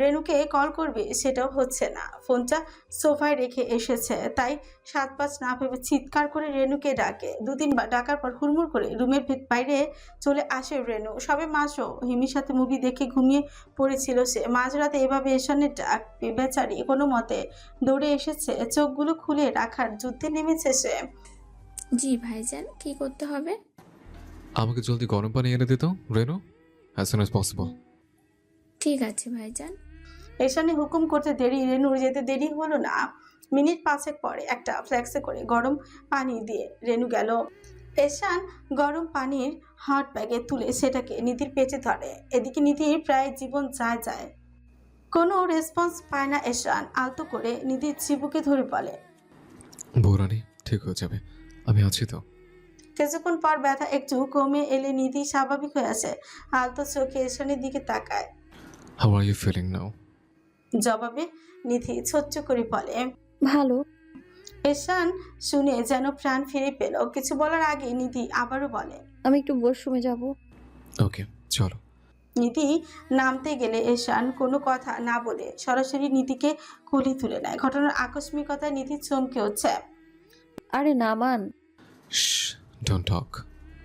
রেনুকে কল করবে সেটাও হচ্ছে না। ফোনটা সোফায় রেখে এসেছে, তাই 7-5 না ভেবে চিৎকার করে রেনুকে ডাকে। 2-3 বার ডাকার পর হুড়মুড় করে রুমের বাইরে চলে আসে রেনু। সবে মাসও হিমির সাথে মুভি দেখে ঘুমিয়ে পড়েছিল সে। মাঝরাতে এভাবে এশানের ডাক বেচারি কোনো মতে দৌড়ে এসেছে। চোখগুলো খুলে রাখার যুদ্ধে নেমেছে সে। জি ভাইজান, কি করতে হবে? আমাকে জলদি গরম পানি এনে দিত রেনু, অ্যাজ সুন অ্যাজ পসিবল। ঠিক আছে ভাইজান। এশানে হুকুম করতে দেরি, রেনুর যেতে দেরি হলো না। মিনিট 5 পরে একটা ফ্ল্যাক্সে করে গরম পানি দিয়ে রেনু গেল। এশান গরম পানির হট ব্যাগে তুলে সেটাকে নিধির পেটে ধরে। এদিকে নিধির প্রায় জীবন যায়। কোনো রেসপন্স পায় না এশান। আলতো করে নিধির চিবুকে ধরে বলে, বৌরানী ঠিক হয়ে যাবে, আমি আছি তো। কিছুক্ষণ পর ব্যথা একটু কমে এলে নিধি স্বাভাবিক হয়ে আসে। আলতো চোখে এশানের দিকে তাকায়। How are you feeling now? জবাবে নিধি ছোট্ট করে বলে, ভালো। এশান শুনে যেন প্রাণ ফিরে পেল। কিছু বলার আগে নিধি আবারও বলে, আমি একটু ওয়াশরুমে যাব। ওকে চলো। নিধি নামতে গেলে এশান কোনো কথা না বলে সরাসরি নিধিকে কোলে তুলে নেয়। ঘটনার আকস্মিকতায় নিধি চমকে উঠছে। আরে নামান। ডোন্ট টক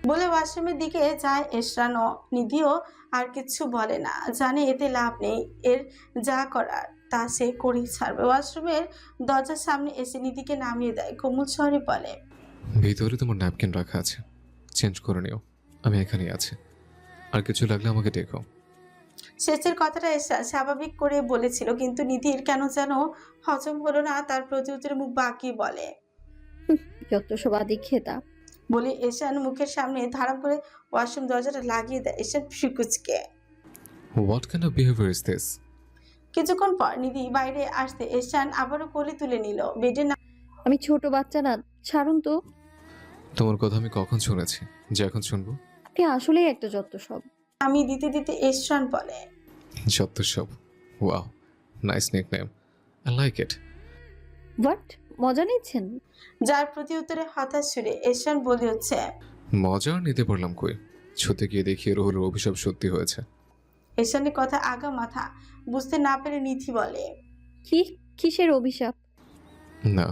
বলে ওয়াশরুমের দিকে যায় এশানও। নিধিও আর কিছু বলে না, জানে এতে লাভ নেই। এর যা করার তা সে করেই ছাড়বে। ওয়াশরুমের দরজার সামনে এসে নিধিকে নামিয়ে দেয়। কোমল স্বরে বলে, ভিতরে তোমার ন্যাপকিন রাখা আছে, চেঞ্জ করে নিও। আমি এখানেই আছি, আর কিছু লাগলে আমাকে ডেকো। শেষের কথাটা এশান স্বাভাবিক করে বলেছিল, কিন্তু নিধির কেন যেন হজম হলো না। তার প্রতি উত্তরে মুখ বাঁকিয়ে বলে, যত সব আদি খেতা। বলে এশান মুখের সামনে ধারাম করে ওয়াশরুম দরজাটা লাগিয়ে দেয়। এশান ফিকুচকে what kind of behaviour is this? কিছুক্ষণ পর নিধি বাইরে আসতে এহসান আবারও কোলে তুলে নিল। বেডে না আমি ছোট বাচ্চা না, ছাড়ুন তো। তোমার কথা আমি কখন শুনেছি যে এখন শুনবো? আপনি আসলেই একটা যত্ত সব। আমি দিতে দিতে এহসান বলে, যত সব। Wow, nice nickname, I like it. What, মজা নিচ্ছেন? যার প্রতি উত্তরে হতাশ সুরে এহসান বলে হচ্ছে। মজা আর নিতে পারলাম কই, ছুতে গিয়ে দেখি রোহলের অভিশাপ সত্যি হয়েছে। এহসানের কথা আগা মাথা বুঝতে না পেরে নিধি বলে, কি? কিসের অভিশাপ? না,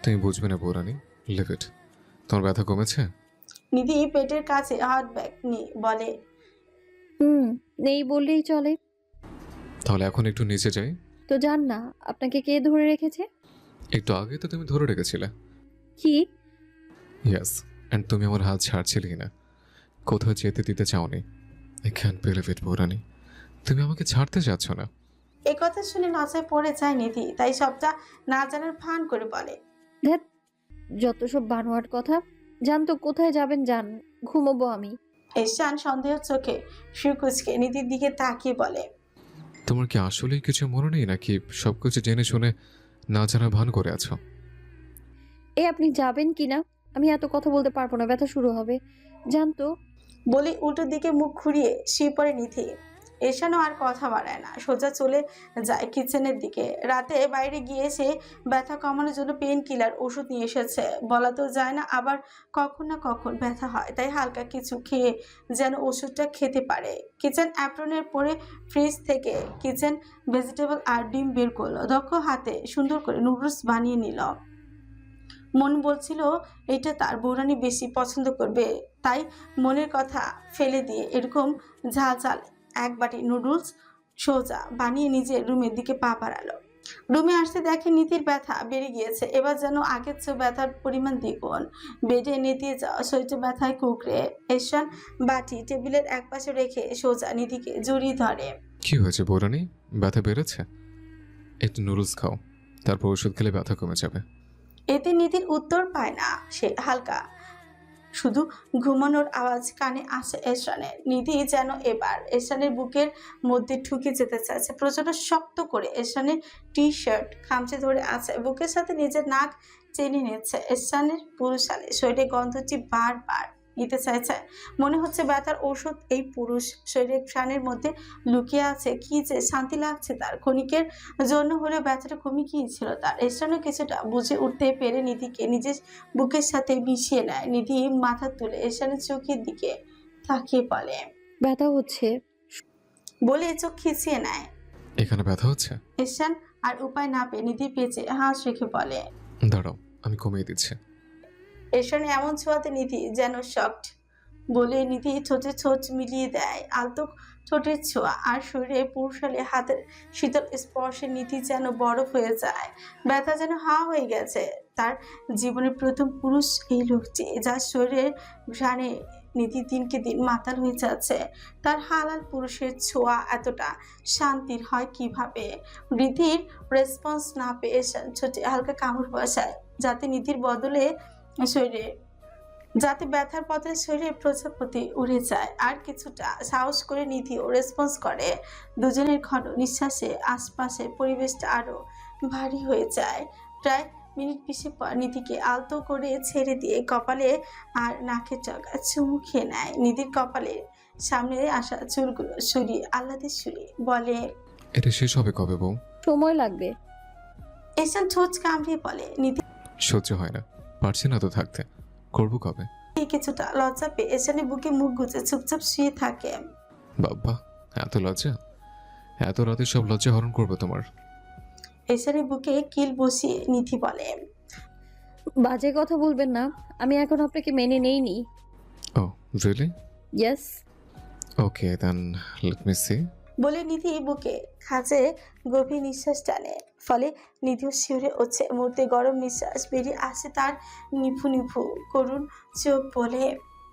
তুমি বুঝবে না বৌরানী, লিভ ইট। তোমার ব্যথা কমেছে? নিধি পেটের কাছে হাত ব্যাগ নিয়ে বলে, নেই বললেই চলে। তাহলে এখন একটু নিচে যাই। তো যান না, আপনাকে কে ধরে রেখেছে? একটু আগে তো তুমি ধরে রেখেছিলে। কি? ইয়েস, অ্যান্ড তুমি আমার হাত ছাড়ছিলে না, কোথাও যেতে দিতে চাওনি। আই ক্যান্ট বিলিভ ইট বৌরানী, তুমি আমাকে ছাড়তে চাচ্ছ না। এই কথা শুনে লজ্জায় পড়ে যায় নিধি, তাই সবটা না জানার ভান করে বলে, ধ্যাৎ, যত সব বানোয়াট কথা। যান তো, কোথায় যাবেন যান, ঘুমোবো আমি। এহসান সন্দেহ চোখে সুকুচকে নিধির দিকে তাকিয়ে বলে, তোমার কি আসলেই কিছু মনে নেই নাকি সবকিছু জেনে শুনে না জানা ভান করে আছো? আপনি যাবেন কি না? আমি এত কথা বলতে পারবো না, ব্যথা শুরু হবে। যান তো। বলে উল্টো দিকে মুখ ঘুরিয়ে শুয়ে পড়ে নিধি। এহসানও আর কথা বাড়ায় না, সোজা চলে যায় কিচেনের দিকে। রাতে বাইরে গিয়ে সে ব্যথা কমানোর জন্য পেন কিলার ওষুধ নিয়ে এসেছে। বলা তো যায় না, আবার কখন না কখন ব্যথা হয়, তাই হালকা কিছু খেয়ে যেন ওষুধটা খেতে পারে। কিচেন অ্যাপ্রনের পরে ফ্রিজ থেকে কিচেন ভেজিটেবল আর ডিম বের করলো। দক্ষ হাতে সুন্দর করে নুডলস বানিয়ে নিল। মন বলছিল এটা তার বৌরানী বেশি পছন্দ করবে, তাই মনের কথা ফেলে দিয়ে এরকম ঝাল ঝাল এক বাটি নুডলস সোজা বানিয়ে নিজের রুমের দিকে পা বাড়ালো। রুমে আসতে দেখে নিধির ব্যথা বেড়ে গিয়েছে, এবার যেন আগের চেয়ে ব্যথার পরিমাণ দ্বিগুণ। বেডে নেতিয়ে যাওয়া শরীরটা ব্যথায় কুকড়ে। এহসান বাটি টেবিলের একপাশে রেখে সোজা নিধিকে জড়িয়ে ধরে। কি হয়েছে বৌরানী, ব্যথা বেড়েছে? একটু নুডলস খাও, তারপর ওষুধ খেলে ব্যথা কমে যাবে। এতে নিধির উত্তর পায় না সে। হালকা শুধু ঘুমানোর আওয়াজ কানে আসে এহসানের। নিধি যেন এবার এহসানের বুকের মধ্যে ঢুকে যেতে চাইছে। প্রচন্ড শক্ত করে এহসানের টি শার্ট খামচে ধরে আছে, বুকের সাথে নিজের নাক চেনে নিচ্ছে। এহসানের পুরুষালে শরীরে গন্ধটি বারবার নিতে চাইছে। মনে হচ্ছে ব্যথার ওষুধ এই পুরুষ শরীরের প্রাণের মধ্যে লুকিয়ে আছে। কি যে শান্তি লাগছে তার। ক্ষণিকের জন্য হলেও ব্যথাটা কমে গিয়েছিল তার। এহসানও কিছুটা বুঝে উঠতে পেরে নিধিকে নিজের বুকের সাথে মিশিয়ে নেয়। নিধি মাথা তুলে এহসানের চোখের দিকে তাকিয়ে বলে, ব্যথা হচ্ছে। বলে চোখ খিচিয়ে নেয়। এখানে ব্যথা হচ্ছে? এহসান আর উপায় না পেয়ে নিধির পেঁচে হাঁস রেখে বলে, দাঁড়াও, আমি কমিয়ে দিচ্ছি। এহসানে এমন ছোঁয়াতে নিধি যেন শকড। বলে নিধি ঠোঁটে ঠোঁট মিলিয়ে দেয়। আলতো ঠোঁটের ছোঁয়া আর শরীরে পুরুষালে হাতের শীতল স্পর্শে নিধি যেন বরফ হয়ে যায়। ব্যথা যেন হাওয়া হয়ে গেছে। তার জীবনের প্রথম পুরুষ এই লোকটি, যার শরীরের ঘ্রাণে নিধি দিনকে দিন মাতাল হয়ে যাচ্ছে। তার হালাল পুরুষের ছোঁয়া এতটা শান্তির হয় কিভাবে? নিধির রেসপন্স না পেয়ে ছোটে হালকা কামড় বসায়, যাতে নিধির বদলে শরীরে যাতে ব্যথার পথে শরীরে প্রজাপতি উড়ে যায়। আর কিছুটা সাহস করে নিধিও রেসপন্স করে। দুজনের ঘন নিঃশ্বাসে আশপাশের পরিবেশটা আরো ভারী হয়ে যায়। প্রায় মিনিট 20 পর নিধিকে আলতো করে ছেড়ে দিয়ে কপালে আর নাকের ডগা চুমু খেয়ে নেয়। নিধির কপালের সামনে আসা চুলগুলো সরিয়ে আহ্লাদের সুরে বলে, এটা শেষ হবে কবে বউ? সময় লাগবে। এহসান ঠোঁট কামড়িয়ে বলে, নিধি সহ্য হয় না, পারছি না তো থাকতে, করবো কবে? কিছুটা লজ্জা পেয়ে এহসানের বুকে মুখ গুজে চুপচাপ শুয়ে থাকে। বাবা, এত লজ্জা? এত রাতে সব লজ্জা হরণ করবো তোমার? এহসানের বুকে কিল বসিয়ে নিধি বলে, বাজে কথা বলবেন না, আমি এখন আপনাকে মেনে নেইনি। ও রিয়েলি? ইয়েস। ওকে দেন, লেট মি সি। বলে নিধি বুকে খাঁচে গভীর নিঃশ্বাস টানে। ফলে নিধিও শিউরে উঠছে। মুহূর্তে গরম নিঃশ্বাস বেরিয়ে আসে তার নিভু নিভু করুণ চোখ বলে,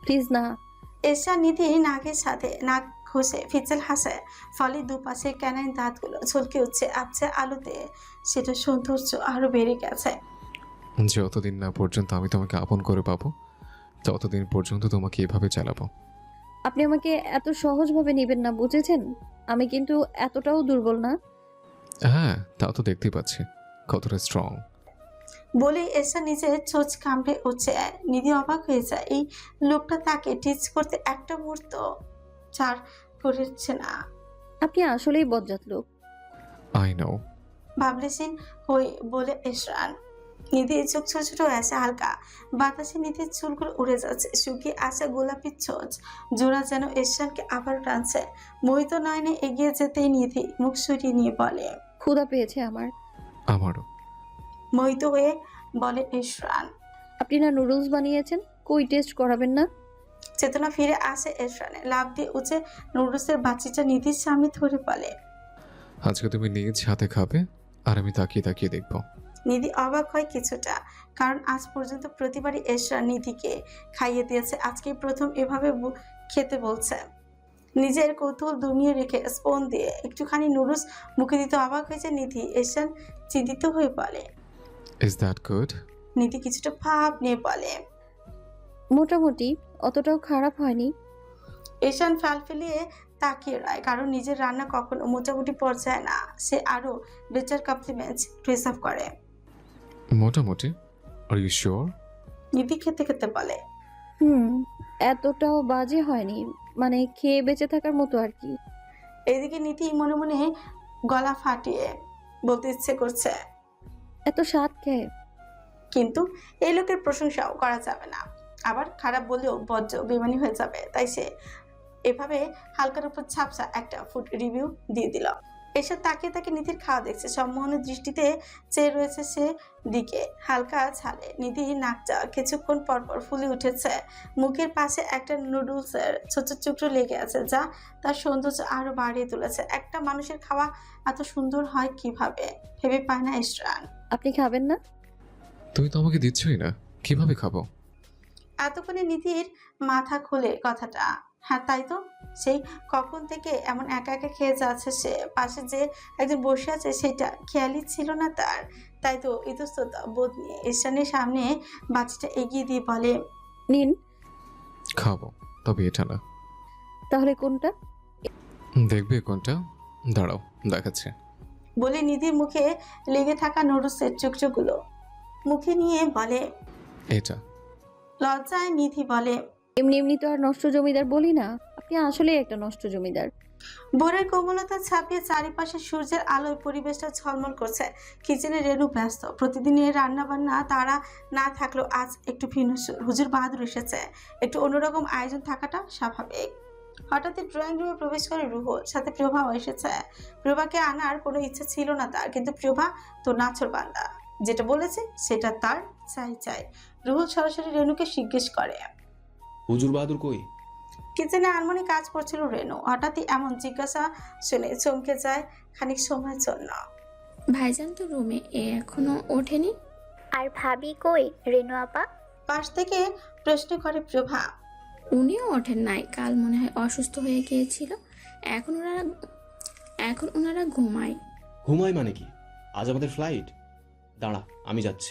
প্লিজ না। এহসান নিধি নাকের সাথে নাক ঘষে ফিচেল হাসে। ফলে দুপাশে ক্যানাইন দাঁতগুলো ঝলকে উঠছে আবছে আলোতে। সেটা সৌন্দর্য আরো বেড়ে গেছে। যতদিন না পর্যন্ত আমি তোমাকে আপন করে পাবো, ততদিন পর্যন্ত তোমাকে এভাবে চালাবো। আপনি আমাকে এত সহজভাবে নেবেন না, বুঝেছেন? আমি কিন্তু এতটাও দুর্বল না। হ্যাঁ, তা তো দেখতেই পাচ্ছি কতটা স্ট্রং। বলেই এসা নিজের চোঁচ কামড়ে উঠছে। নিধি অবাক হয়ে যায়, এই লোকটা তাকে টিচ করতে একটা মুহূর্ত ছাড় করেছে না। আপনি আসলেই বজ্জাত লোক। I know. ভাবলেশীন হয়ে বলে এসরান। নিধির চোখ ছোট ছোট হয়ে আসে হালকা, বাতাসে নিধির চুলগুলো উড়ে যাচ্ছে। শুকিয়ে আসা গোলাপি চোঁচ জোড়া যেন এসরানকে আবার টানছে। মোহিত নয়নে এগিয়ে যেতেই নিধি মুখ সরিয়ে নিয়ে বলে, ক্ষুধা পেয়েছে আমার। আমারও। মোহিত হয়ে বলে এসরান। আপনি না নুডলস বানিয়েছেন, কই টেস্ট করাবেন না? চেতনা ফিরে আসে এসরানে, লাফ দিয়ে উঠে নুডলসের বাচ্চিটা নিধির সামনে ধরে বলে, আজকে তুমি নিজ হাতে খাবে আর আমি তাকিয়ে তাকিয়ে দেখব। নিধি অবাক হয় কিছুটা, কারণ আজ পর্যন্ত প্রতিবারই এসরান নিধিকে খাইয়ে দিয়েছে, আজকেই প্রথম এভাবে খেতে বলছে। নিজের কৌতূহল দমিয়ে রেখে স্পুন দিয়ে একটুখানি নুডলস মুখে দিতে অবাক হয়েছে নিধি। এসরান চিন্তিত হয়ে বলে। Is that good? নিধি কিছুটা ভাব নিয়ে বলে, মোটামুটি, অতটাও খারাপ হয়নি। এশান ফাল ফেলিয়ে তাকিয়ে রয়, কারণ নিজের রান্না কখনো মোটামুটি পর্যায়ে না, সে আরো বেটার কমপ্লিমেন্টস রিজার্ভ করে। মোটামুটি? Are you sure? নিধি খেতে খেতে বলে, এতটাও বাজে হয়নি, মানে খেয়ে বেঁচে থাকার মতো আর কি। এদিকে নিধি মনে মনে গলা ফাটিয়ে বলতে ইচ্ছে করছে, এত স্বাদ খেয়ে। কিন্তু এই লোকের প্রশংসাও করা যাবে না, আবার খারাপ বললেও বজ্র বেমানি হয়ে যাবে, তাই সে এভাবে হালকার উপর ঝাপসা একটা ফুড রিভিউ দিয়ে দিল। এসে তাকিয়ে তাকে নিধির খাওয়া দেখছে, সম্মোহনের দৃষ্টিতে চেয়ে রয়েছে সে দিকে। হালকা ছালে নিধির নাকটা কিছুক্ষণ পরপর ফুলে উঠেছে, মুখের পাশে একটা নুডলসের ছোট টুকরো লেগে আছে, যা তার সৌন্দর্য আরো বাড়িয়ে তুলেছে। একটা মানুষের খাওয়া এত সুন্দর হয় কিভাবে ভেবে পায় না এসরান। আপনি খাবেন না? তুমি তো আমাকে দিচ্ছই না, কিভাবে খাবো? এতক্ষণে নিধির মাথা খোলে কথাটা। হ্যাঁ তাই তো, সেই কখন থেকে এমন একা একা খেয়ে যাচ্ছে সে, পাশে যে একজন বসে আছে সেটা খেয়ালই ছিল না তার। তাই তো ইতস্ততা বোধ নিয়ে ঈশানের সামনে বাচ্চাটা এগিয়ে দিয়ে বলে, নিন। খাবো, তবে এটা না। তাহলে কোনটা? দেখবে কোনটা? দাঁড়াও, দেখাচ্ছে। বলে নিধির মুখে লেগে থাকা নুডলসের চুকচুকগুলো মুখে নিয়ে বলে, এটা। লজ্জায় নিধি বলে, এমনি এমনি তো আর নষ্ট জমিদার বলি না, আপনি আসলেই একটা নষ্ট জমিদার। ভোরের কোমলতা ছাপিয়ে চারিপাশে সূর্যের আলোয় পরিবেশটা ঝলমল করছে। কিচেনে রেনু ব্যস্ত, প্রতিদিনের রান্না বান্না তারা না থাকলেও আজ একটু ভিন্ন সুর। হুজুর বাহাদুর এসেছে, একটু অন্যরকম আয়োজন থাকাটা স্বাভাবিক। হঠাৎই ড্রয়িং রুমে প্রবেশ করে রুহুল, সাথে প্রভাও এসেছে। প্রভাকে আনার কোনো ইচ্ছা ছিল না তার, কিন্তু প্রভা তো নাছোড়বান্দা, যেটা বলেছে সেটা তার চাই চাই। রুহুল সরাসরি রেনুকে জিজ্ঞেস করে, হুজুর বাহাদুর কই? কিচেনে আনমনে কাজ করছিল রেনু। হঠাৎই এমন জিজ্ঞাসা শুনে চমকে যায় খানিক সময়ের জন্য। ভাইজান তো রুমে, এখনো ওঠেনি। আর ভাবি কই রেনু আপা? পাশ থেকে প্রশ্ন করে প্রভা। উনিও ওঠেন নাই, কাল মনে হয় অসুস্থ হয়ে গিয়েছিল। এখন ওনারা ঘুমায়। ঘুমাই মানে কি? আজ আমাদের ফ্লাইট। দাঁড়া, আমি যাচ্ছি।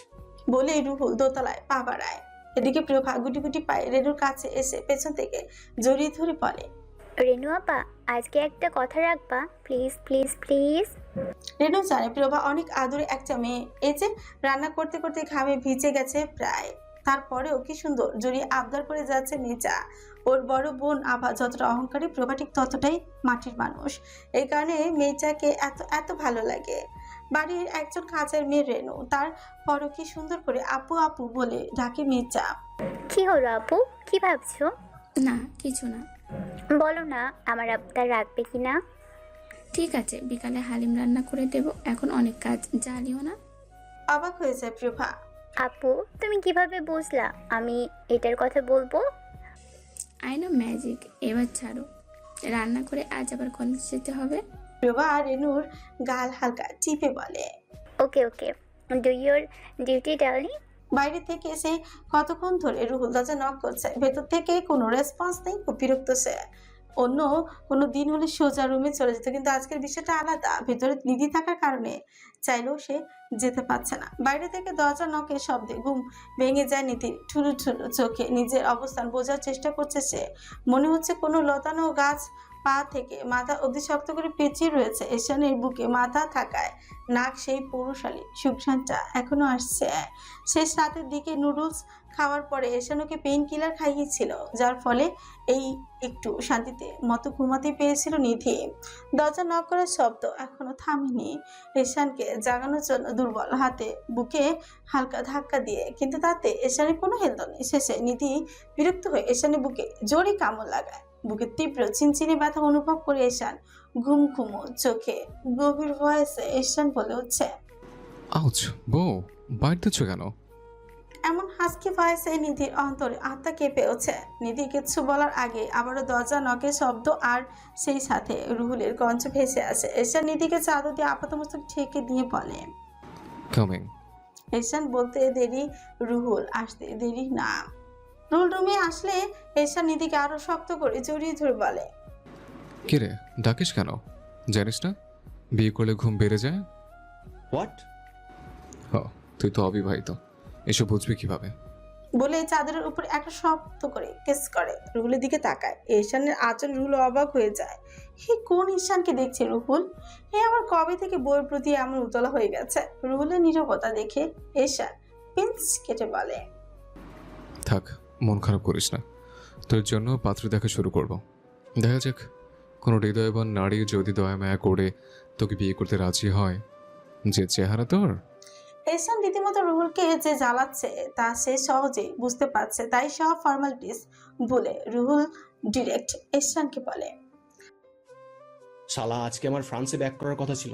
বলে রুহুল দোতলায় পা বাড়ায়। এদিকে প্রভা গুটি গুটি পায়ে রেনুর কাছে এসে পেছন থেকে জড়িয়ে ধরে বলে, রেনু আপা, আজকে একটা কথা রাখবা প্লিজ প্লিজ প্লিজ। রেনু জানে প্রভা অনেক আদরে একটা মেয়ে, এই যে রান্না করতে করতে ঘামে ভিজে গেছে প্রায়, তারপরেও কি সুন্দর জড়িয়ে আবদার করে যাচ্ছে মেয়েটা। ওর বড় বোন আভা যতটা অহংকারী, প্রভা ঠিক ততটাই মাটির মানুষ। এই কারণে মেয়েটাকে এত এত ভালো লাগে। বাড়ির একজন কাজের মেয়ে রেনু, তার পরও কি সুন্দর করে আপু আপু বলে ডাকে মেয়েটা। কি হলো আপু, কি ভাবছো? না কিছু না। বলো না, আমার আবদার রাখবে কি না? ঠিক আছে, বিকালে হালিম রান্না করে দেব, এখন অনেক কাজ, জ্বালিও না। অবাক হয়ে যায় প্রভা। আপু তুমি কিভাবে বুঝলা আমি এটার কথা বলবো? I know magic. এবার ছাড়ো, রান্না করে আজ আবার কলেজ যেতে হবে। প্রভা রেনুর গাল হালকা টিপে বলে, ওকে ওকে, ডু ইউর ডিউটি ডার্লিং। বাইরে থেকে এসে কতক্ষণ ধরে রুহুল দরজা নক করছে, ভেতর থেকে কোনো রেসপন্স নেই। খুব বিরক্ত সে। অন্য কোনো দিন হলে সোজা রুমে চলে যেত, কিন্তু আজকের বিষয়টা আলাদা। ভেতরে নিধি থাকার কারণে চাইলেও সে যেতে পারছে না। বাইরে থেকে দরজা নকের শব্দে ঘুম ভেঙে যায় নিধির। ঠুলু ঠুলু চোখে নিজের অবস্থান বোঝার চেষ্টা করছে সে। মনে হচ্ছে কোনো লতানো গাছ পা থেকে মাথা অতি শক্ত করে পেঁচিয়ে রয়েছে। এশানের বুকে মাথা থাকায় নাক সেই পৌরশালী সুঘ্রাণটা এখনো আসছে। শেষ রাতের দিকে নুডলস খাওয়ার পরে এশানুকে পেইন কিলার খাইয়েছিল, যার ফলে এই একটু শান্তিতে মতো ঘুমাতে পেরেছিল নিধি। দরজা নক করার শব্দ এখনো থামেনি। এশানকে জাগানোর জন্য দুর্বল হাতে বুকে হালকা ধাক্কা দিয়ে, কিন্তু তাতে এশানের কোনো হেলদোল নেই। শেষে নিধি বিরক্ত হয়ে এশানের বুকে জোরে কামড় লাগায়। বুকে তীব্র চিনচিনি ব্যথা অনুভব করে এশান ঘুম ঘুমো চোখে গভীর ভয়েসে এশান বলে উঠছে, আউচ বউ, বাইর দিচ্ছ কেন? এমন হাসকি ভয়েসে নিধির অন্তরে আত্মা কেঁপে ওঠে। নিধি কিছু বলার আগে আবারও দরজা নকের শব্দ, আর সেই সাথে রুহুলের কণ্ঠ ভেসে আসে। এশান নিধিকে চাদর দিয়ে আপাতমস্তক ঠেকে দিয়ে বলে, কামিং। এশান বলতে দেরি, রুহুল আসতে দেরি না। রুহুল রুমে আসলে এশান নিধিকে আরো শক্ত করে জড়িয়ে ধরে বলে, কিরে ডাকিস কেন? জানিস না বিয়ে করলে ঘুম বেড়ে যায়? হোয়াট? হ, তুই তো অবিবাহিত, এসব বুঝবি কিভাবে? বলে চাদরের উপর একটা শব্দ করে কিস করে। রুহুলের দিকে তাকায়। ঈশানের আচরণ রুহুল অবাক হয়ে যায়। হে কোন ঈশানকে দেখছে রুহুল? হে আবার কবে থেকে বইয়ের প্রতি এমন উতলা হয়ে গেছে? রুহুলের নীরবতা দেখে ঈশান পিঞ্চ কেটে বলে, থাক, মন খারাপ করিস না, তোর জন্য পাত্র দেখা শুরু করব। দেখা যাক কোনো হৃদয়বান নারী যদি দয়া মায়া করে তোকে বিয়ে করতে রাজি হয়। যে চেহারা তোর। ঈশান রীতিমতো রুহুলকে যে জ্বালাচ্ছে তা সে সহজেই বুঝতে পারছে, তাই সব ফর্মালিটিস বলে রুহুল ডিরেক্ট ঈশানকে বলে, শালা, আজকে আমার ফ্রান্সে ব্যাক করার কথা ছিল।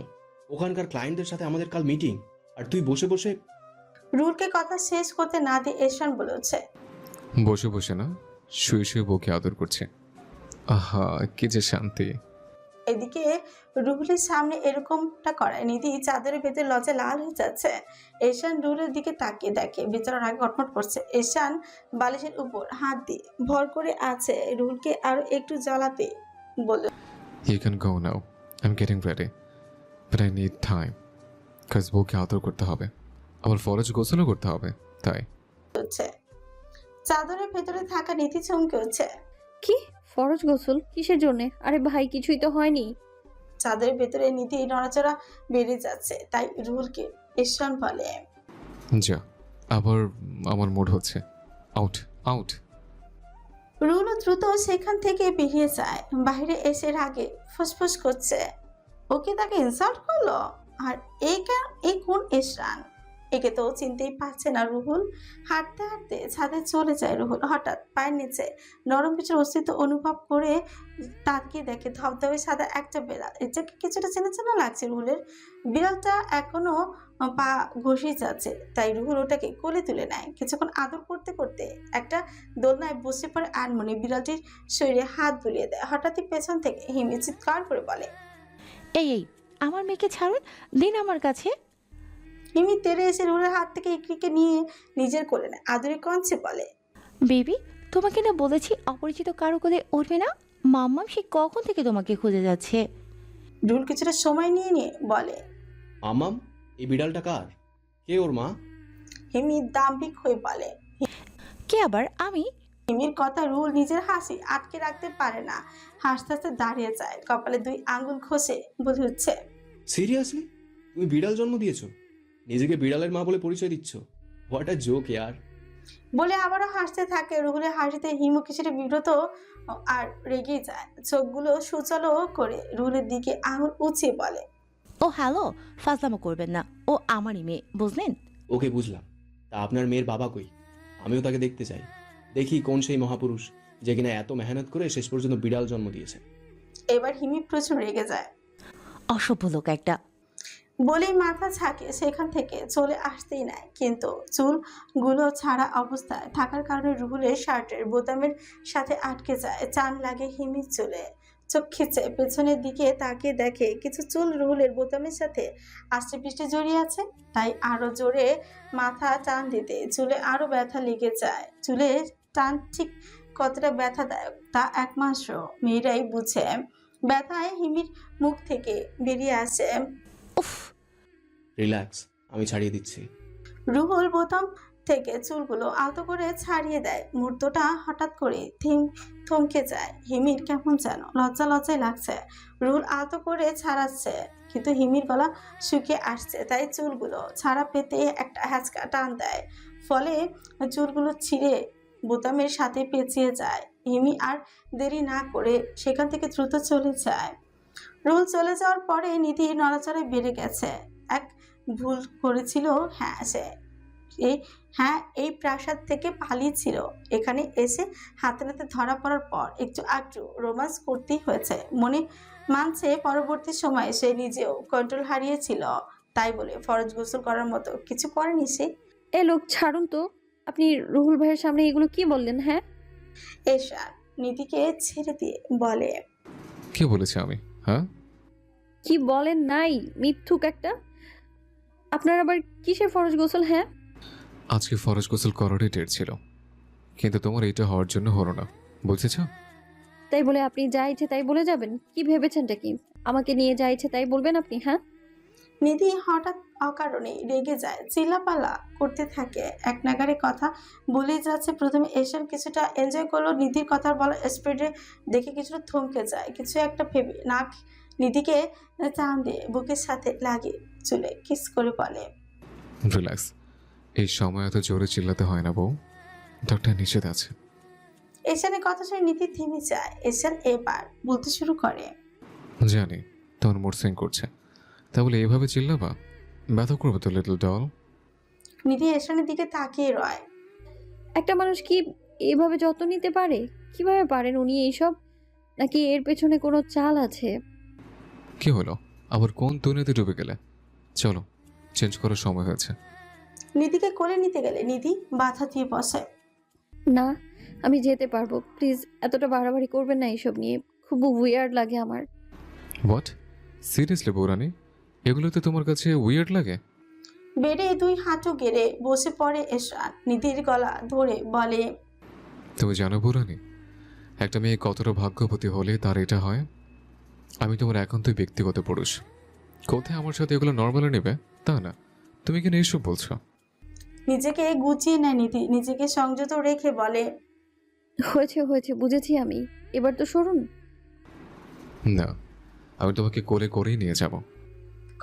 ওখানকার ক্লায়েন্টদের সাথে আমাদের কাল মিটিং, আর তুই বসে বসে। রুহুলকে কথা শেষ করতে না দিয়ে ঈশান বলে উঠছে, বসে বসে না, শুয়ে শুয়ে বউকে আদর করছে। আহা কি যে শান্তি। এদিকে রুহুলের সামনে এরকমটা করায় নিধি চাদরের ভেতর লজ্জা লাল হয়ে যাচ্ছে। ঈশান রুহুলের দিকে তাকিয়ে দেখে বেচারার আগে কটমট করছে। ঈশান বালিশের উপর হাত দিয়ে ভর করে আছে রুহুলকে আরো একটু জ্বালাতে বলে You can go now. I'm getting ready. But I need time. Cause বউকে আদর করতে হবে, আবার ফরজ গোসলও করতে হবে, তাই। হচ্ছে। চাদরের ভেতরে থাকা নিধি চমকে উঠছে। কি ফরজ গোসল কিসের জন্য? আরে ভাই কিছুই তো হয়নি। চাদরের ভেতরে নিধি নড়াচড়া বেড়ে যাচ্ছে, তাই রুহুলকে ঈশান বলে, যা, আবার আমার মুড হচ্ছে। Out out. রুহুল দ্রুত সেখান থেকে বেরিয়ে যায়। বাইরে এসে আগে ফুসফুস করছে, ওকে তাকে ইনসাল্ট করলো। আর এই কোন ঈশান? একে তো চিনতেই পারছে না রুহুল। হাঁটতে হাঁটতে ছাদে চলে যায় রুহুল। হঠাৎ পায়ের নিচে নরম কিছুর অস্তিত্ব অনুভব করে তাকিয়ে দেখে ধবধবে সাদা একটা বিড়াল। এটাকে কিছুটা চেনা চেনা লাগছে রুহুলের। বিড়ালটা এখনো পা ঘষে যাচ্ছে, তাই রুহুল ওটাকে কোলে তুলে নেয়। কিছুক্ষণ আদর করতে করতে একটা দোলনায় বসে পড়ে আনমনি বিড়ালটির শরীরে হাত বুলিয়ে দেয়। হঠাৎই পেছন থেকে হিমি চিৎকার করে বলে, এই এই আমার মেয়েকে ছাড়ুন, দিন আমার কাছে। হিমি তেড়ে এসে রুহুলের হাত থেকে ইকরিকে নিয়ে নিজের কোলে নেয়। আদরে কঞ্চে বলে, বেবি, তোমাকে না বলেছি অপরিচিত কারো কোলে উঠবে না। মাম্মাম সে কখন থেকে তোমাকে খুঁজে যাচ্ছে। রুহুল কিছুটা সময় নিয়ে বলে, মামাম, এই বিড়ালটা কার? কে ওর মা? হিমি দাম্ভিক হয়ে বলে। কে আবার? আমি। হিমির কথা রুহুল নিজের হাসি আটকে রাখতে পারে না। হাসতে হাসতে দাঁড়িয়ে যায়, কপালে 2 আঙ্গুল ঘষে বলে উঠছে, সিরিয়াসলি? তুমি বিড়াল জন্ম দিয়েছো? নিজেকে বিড়ালের মা বলে পরিচয় দিচ্ছ? হোয়াট আ জোক ইয়ার। বলে আবারও হাসতে থাকে। রুহুলের হাসিতে হিমু কিছুটা বিব্রত আর রেগে যায়। চোখগুলো সুচালো করে রুহুলের দিকে আঙুল উঁচিয়ে বলে, ও হ্যালো, ফাজলামো করবেন না, ও আমারই মেয়ে, বুঝলেন? ওকে বুঝলাম। তা আপনার মেয়ের বাবা কই? আমিও তাকে দেখতে চাই। দেখি কোন সেই মহাপুরুষ যে কিনা এত মেহনত করে শেষ পর্যন্ত বিড়াল জন্ম দিয়েছে। এবার হিমি প্রচুর রেগে যায়। অসভ্য লোক একটা। বলেই মাথা ঝাঁকে সেখান থেকে চলে আসতেই নেয়, কিন্তু চুলগুলো ছাড়া অবস্থায় থাকার কারণে রুহুলের শার্টের বোতামের সাথে আটকে যায়। টান লাগে হিমির চুলে। চোখ খিচে পেছনের দিকে তাকিয়ে দেখে কিছু চুল রুহুলের বোতামের সাথে আষ্টে পৃষ্ঠে জড়িয়ে আছে। তাই আরো জোরে মাথা টান দিতে চুলে আরো ব্যথা লেগে যায়। চুলে টান ঠিক কতটা ব্যথাদায়ক তা একমাত্র মেয়েরাই বুঝে। ব্যথায় হিমির মুখ থেকে বেরিয়ে আসে, উফ। রিল্যাক্স, আমি ছাড়িয়ে দিচ্ছি। রুহুল বোতাম থেকে চুলগুলো আলতো করে ছাড়িয়ে দেয়। মুহূর্তটা হঠাৎ করে থমকে যায়। হিমির কেমন যেন লজ্জা লজ্জায় লাগছে। রুহুল আলতো করে ছাড়াচ্ছে, কিন্তু হিমির গলা শুকিয়ে আসছে, তাই চুলগুলো ছাড়া পেতে একটা হ্যাঁচকা টান দেয়। ফলে চুলগুলো ছিঁড়ে বোতামের সাথে পেঁচিয়ে যায়। হিমি আর দেরি না করে সেখান থেকে দ্রুত চলে যায়। রুহুল চলে যাওয়ার পরে নিধি নড়াচড়ায় বেড়ে গেছে। এক ভুল করেছিল, এই প্রাসাদ থেকে পালিয়েছিল। এখানে এসে হাতে নাতে ধরা পড়ার পর একটু আধটু রোমান্স করতেই হয়েছে। মনে মানছে পরবর্তী সময়ে সে নিজেও কন্ট্রোল হারিয়েছিল, তাই বলে ফরজ গোসল করার মতো কিছু করেনি সে। এ লোক ছাড়ুন তো, আপনি রুহুল ভাইয়ের সামনে এগুলো কি বললেন? হ্যাঁ, এশান নিধিকে ছেড়ে দিয়ে বলে, কি বলেছি আমি? হ্যাঁ, কি বলেন নাই, মিথ্যুক একটা। আপনার আবার কিসের ফরজ গোসল? হ্যাঁ, আজকে ফরজ গোসল করারই ডেট ছিল, কিন্তু তোমার এটা হওয়ার জন্য হলো না, বুঝেছ? তাই বলে আপনি যা ইচ্ছে তাই বলে যাবেন? কি ভেবেছেনটা কি? আমাকে নিয়ে যা ইচ্ছে তাই বলবেন আপনি? হ্যাঁ, নিধি হঠাৎ অকারণে রেগে যায়, চিল্লাপাল্লা করতে থাকে, এক নাগারে কথা বলে যাচ্ছে। প্রথমে এশান কিছুটা এনজয় করলো নিধির কথা বলা স্পিডে দেখে কিছুটা থমকে যায়। কিছু একটা ভেবে নাক নিধিকে টান দিয়ে বুকের সাথে লাগিয়ে চুলে কিস করে বলে, রিল্যাক্স, এই সময় এত জোরে চিল্লাতে হয় না বউ, ডাক্তার নিষেধ আছে। এশানের কথা শুনে নিধি থেমে যায়। এশান এবার বলতে শুরু করে, জানি তোমার মুড সুইং করছে, তাহলে এভাবে চিল্লাবা? ব্যথা করবে তো লিটল ডল। নিধি এশানের দিকে তাকিয়ে রয়। একটা মানুষ কি এভাবে যত্ন নিতে পারে? কিভাবে পারেন উনি এইসব? নাকি এর পেছনে কোনো চাল আছে? কি হলো, আবার কোন দুনিয়াতে ডুবে গেলে? চলো, চেঞ্জ করার সময় হয়েছে। নিধিকে কোলে নিতে গেলে নিধি বাধা দিয়ে বসে। না, আমি যেতে পারবো। প্লিজ এতটা বাড়াবাড়ি করবেন না এইসব নিয়ে, খুব উইয়ার্ড লাগে আমার। হোয়াট? সিরিয়াসলি বৌরানি, এগুলোতে তোমার কাছে উইয়ার্ড লাগে? বেডে দুই হাঁটু গেড়ে বসে পড়ে এশান, নিধির গলা ধরে বলে, তুমি জানো বৌরানি, একটা মেয়ে কতটা ভাগ্যবতী হলে তার এটা হয়? আমি তোমার একান্তই ব্যক্তিগত পুরুষ, কোথায় আমার সাথে এগুলো নর্মালে নেবে তা না। তুমি কেন এইসব বলছো? নিজেকে গুছিয়ে নেয় নিধি, নিজেকে সংযত রেখে বলে, হয়েছে হয়েছে, বুঝেছি আমি, এবার তো সরুন। না, আমি তোমাকে কোলে করেই নিয়ে যাব।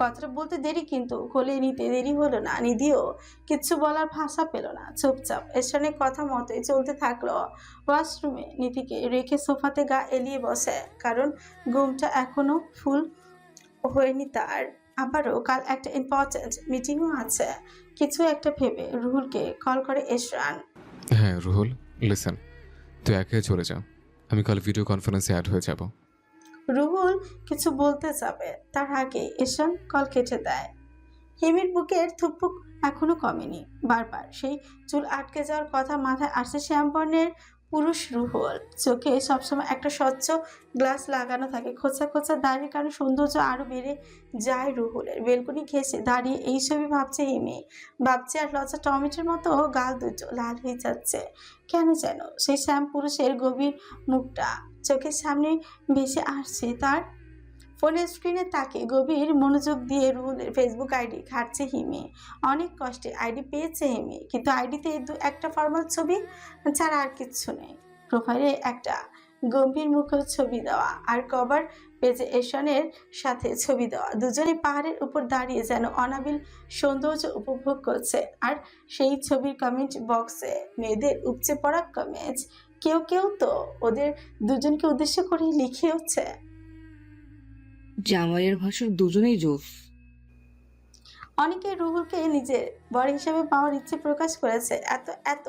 কথাটা বলতে দেরি, কিন্তু কোলে নিতে দেরি হলো না। নিধিও কিচ্ছু বলার ভাষা পেল না, চুপচাপ এশানের কথা মতোই চলতে থাকলো। ওয়াশরুমে নিধিকে রেখে সোফাতে গা এলিয়ে বসে, কারণ ঘুমটা এখনো ফুল হয়নি তার। আবারও কাল একটা ইম্পর্ট্যান্ট মিটিংও আছে। কিছু একটা ভেবে রুহুলকে কল করে এশান। হ্যাঁ রুহুল, লিসেন, তুই একে চলে যা, আমি কাল ভিডিও কনফারেন্সে অ্যাড হয়ে যাব। রুহুল কিছু বলতে যাবে, তার আগে এশান কল কেটে দেয়। হিমির বুকের থুকপুক এখনো কমেনি, বারবার সেই চুল আটকে যাওয়ার কথা মাথায় আসছে। শ্যামবর্ণের পুরুষ রুহুল, চোখে সবসময় একটা স্বচ্ছ গ্লাস লাগানো থাকে। খোঁচা খোঁচা দাড়ির কারণে সৌন্দর্য আরো বেড়ে যায় রুহুলের। বেলকুনি ঘেঁষে দাঁড়িয়ে এই ছবি ভাবছে হিমি, ভাবছে আর লজ্জা টমেটোর মতো গাল দুটো লাল হয়ে যাচ্ছে। কেন যেন সেই শ্যাম পুরুষের গভীর মুখটা চোখের সামনে ভেসে আসছে তার। ফোনের স্ক্রিনে তাকে গভীর মনোযোগ দিয়ে রুহুলের ফেসবুক আইডি ঘাটছে হিমি। অনেক কষ্টে আইডি পেয়েছে হিমি, কিন্তু আইডিতে একটা ফরমাল ছবি ছাড়া আর কিচ্ছু নেই। প্রোফাইলে একটা গম্ভীর মুখের ছবি দেওয়া, আর কভার পেজে এশানের সাথে ছবি দেওয়া। দুজনে পাহাড়ের উপর দাঁড়িয়ে যেন অনাবিল সৌন্দর্য উপভোগ করছে। আর সেই ছবির কমেন্ট বক্সে মেয়েদের উপচে পড়া কমেন্ট, কেউ কেউ তো ওদের দুজনকে উদ্দেশ্য করে লিখে হচ্ছে, জামাইয়ের ভাষণ দুজনেই জোস। অনেকে রুহুলকে নিজের বর হিসেবে পাওয়ার ইচ্ছে প্রকাশ করেছে। এত এত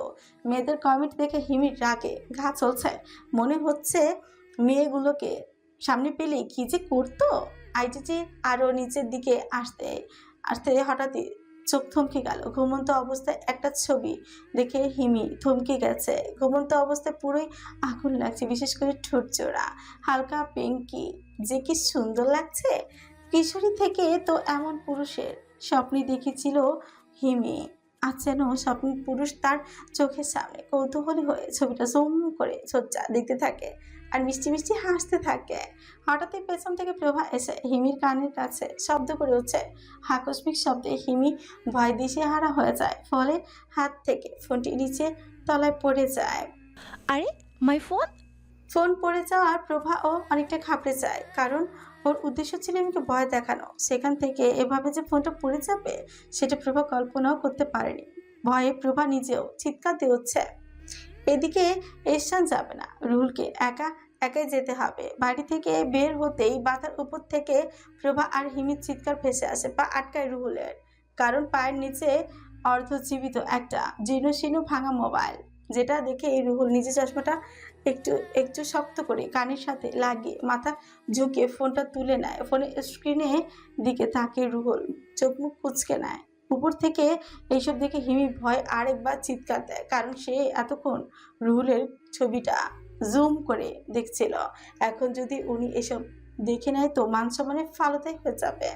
মেয়েদের কমেন্ট দেখে হিমির রাগে ঘা চলছে। মনে হচ্ছে মেয়েগুলোকে সামনে পেলে কি যে করতো। আইডিটি আরো নিচের দিকে আসতে আসতে হঠাৎই চোখ থমকে গেল। ঘুমন্ত অবস্থায় একটা ছবি দেখে হিমি থমকে গেছে। ঘুমন্ত অবস্থায় পুরোই আগুন লাগছে, বিশেষ করে ঠোঁট জোড়া হালকা পিঙ্কি, যে কি সুন্দর লাগছে। কিশোরী থেকে তো এমন পুরুষের স্বপ্নে দেখেছিল হিমি, আজ যেন স্বপ্ন পুরুষ তার চোখের সামনে কৌতূহলী হয়ে ছবিটা জুম করে সোচ্চা দেখতে থাকে আর মিষ্টি মিষ্টি হাসতে থাকে। হঠাৎই পেছন থেকে প্রভা এসে হিমির কানের কাছে শব্দ করে উঠছে। আকস্মিক শব্দে হিমি ভয় দিশেহারা হয়ে যায়, ফলে হাত থেকে ফোনটি নিচে তলায় পড়ে যায়। আরে মাই ফোন! ফোন পড়ে যাওয়ার প্রভাও অনেকটা ঘাবড়ে যায়, কারণ ওর উদ্দেশ্য ছিল আমাকে ভয় দেখানো। সেখান থেকে এভাবে যে ফোনটা পড়ে যাবে সেটা প্রভা কল্পনাও করতে পারেনি। ভয়ে প্রভা নিজেও চিৎকার দিয়ে উঠছে। এদিকে এরশান যাবে না, রুহুলকে একাই যেতে হবে। বাড়ি থেকে বের হতেই বাতার উপর থেকে প্রভা আর হিমির চিৎকার ভেসে আসে। পা আটকায় রুহুলের, কারণ পায়ের নিচে অর্ধজীবিত একটা জীর্ণশীর্ণ ভাঙা মোবাইল, যেটা দেখে রুহুল নিজের চশমাটা একটু একটু শক্ত করে কানের সাথে লাগিয়ে মাথা ঝুঁকে ফোনটা তুলে নেয়। ফোনের স্ক্রিনে দিকে তাকিয়ে রুহুল চোখ মুখ কুঁচকে নেয়। উপর থেকে এইসব দেখে হিমি ভয় আরেকবার চিৎকার দেয়, কারণ সে এতক্ষণ রুহুলের ছবিটা জুম করে দেখছিল। এখন যদি উনি এসব দেখে নেয় তো মান সম্মানে ফালতাই হয়ে যাবে।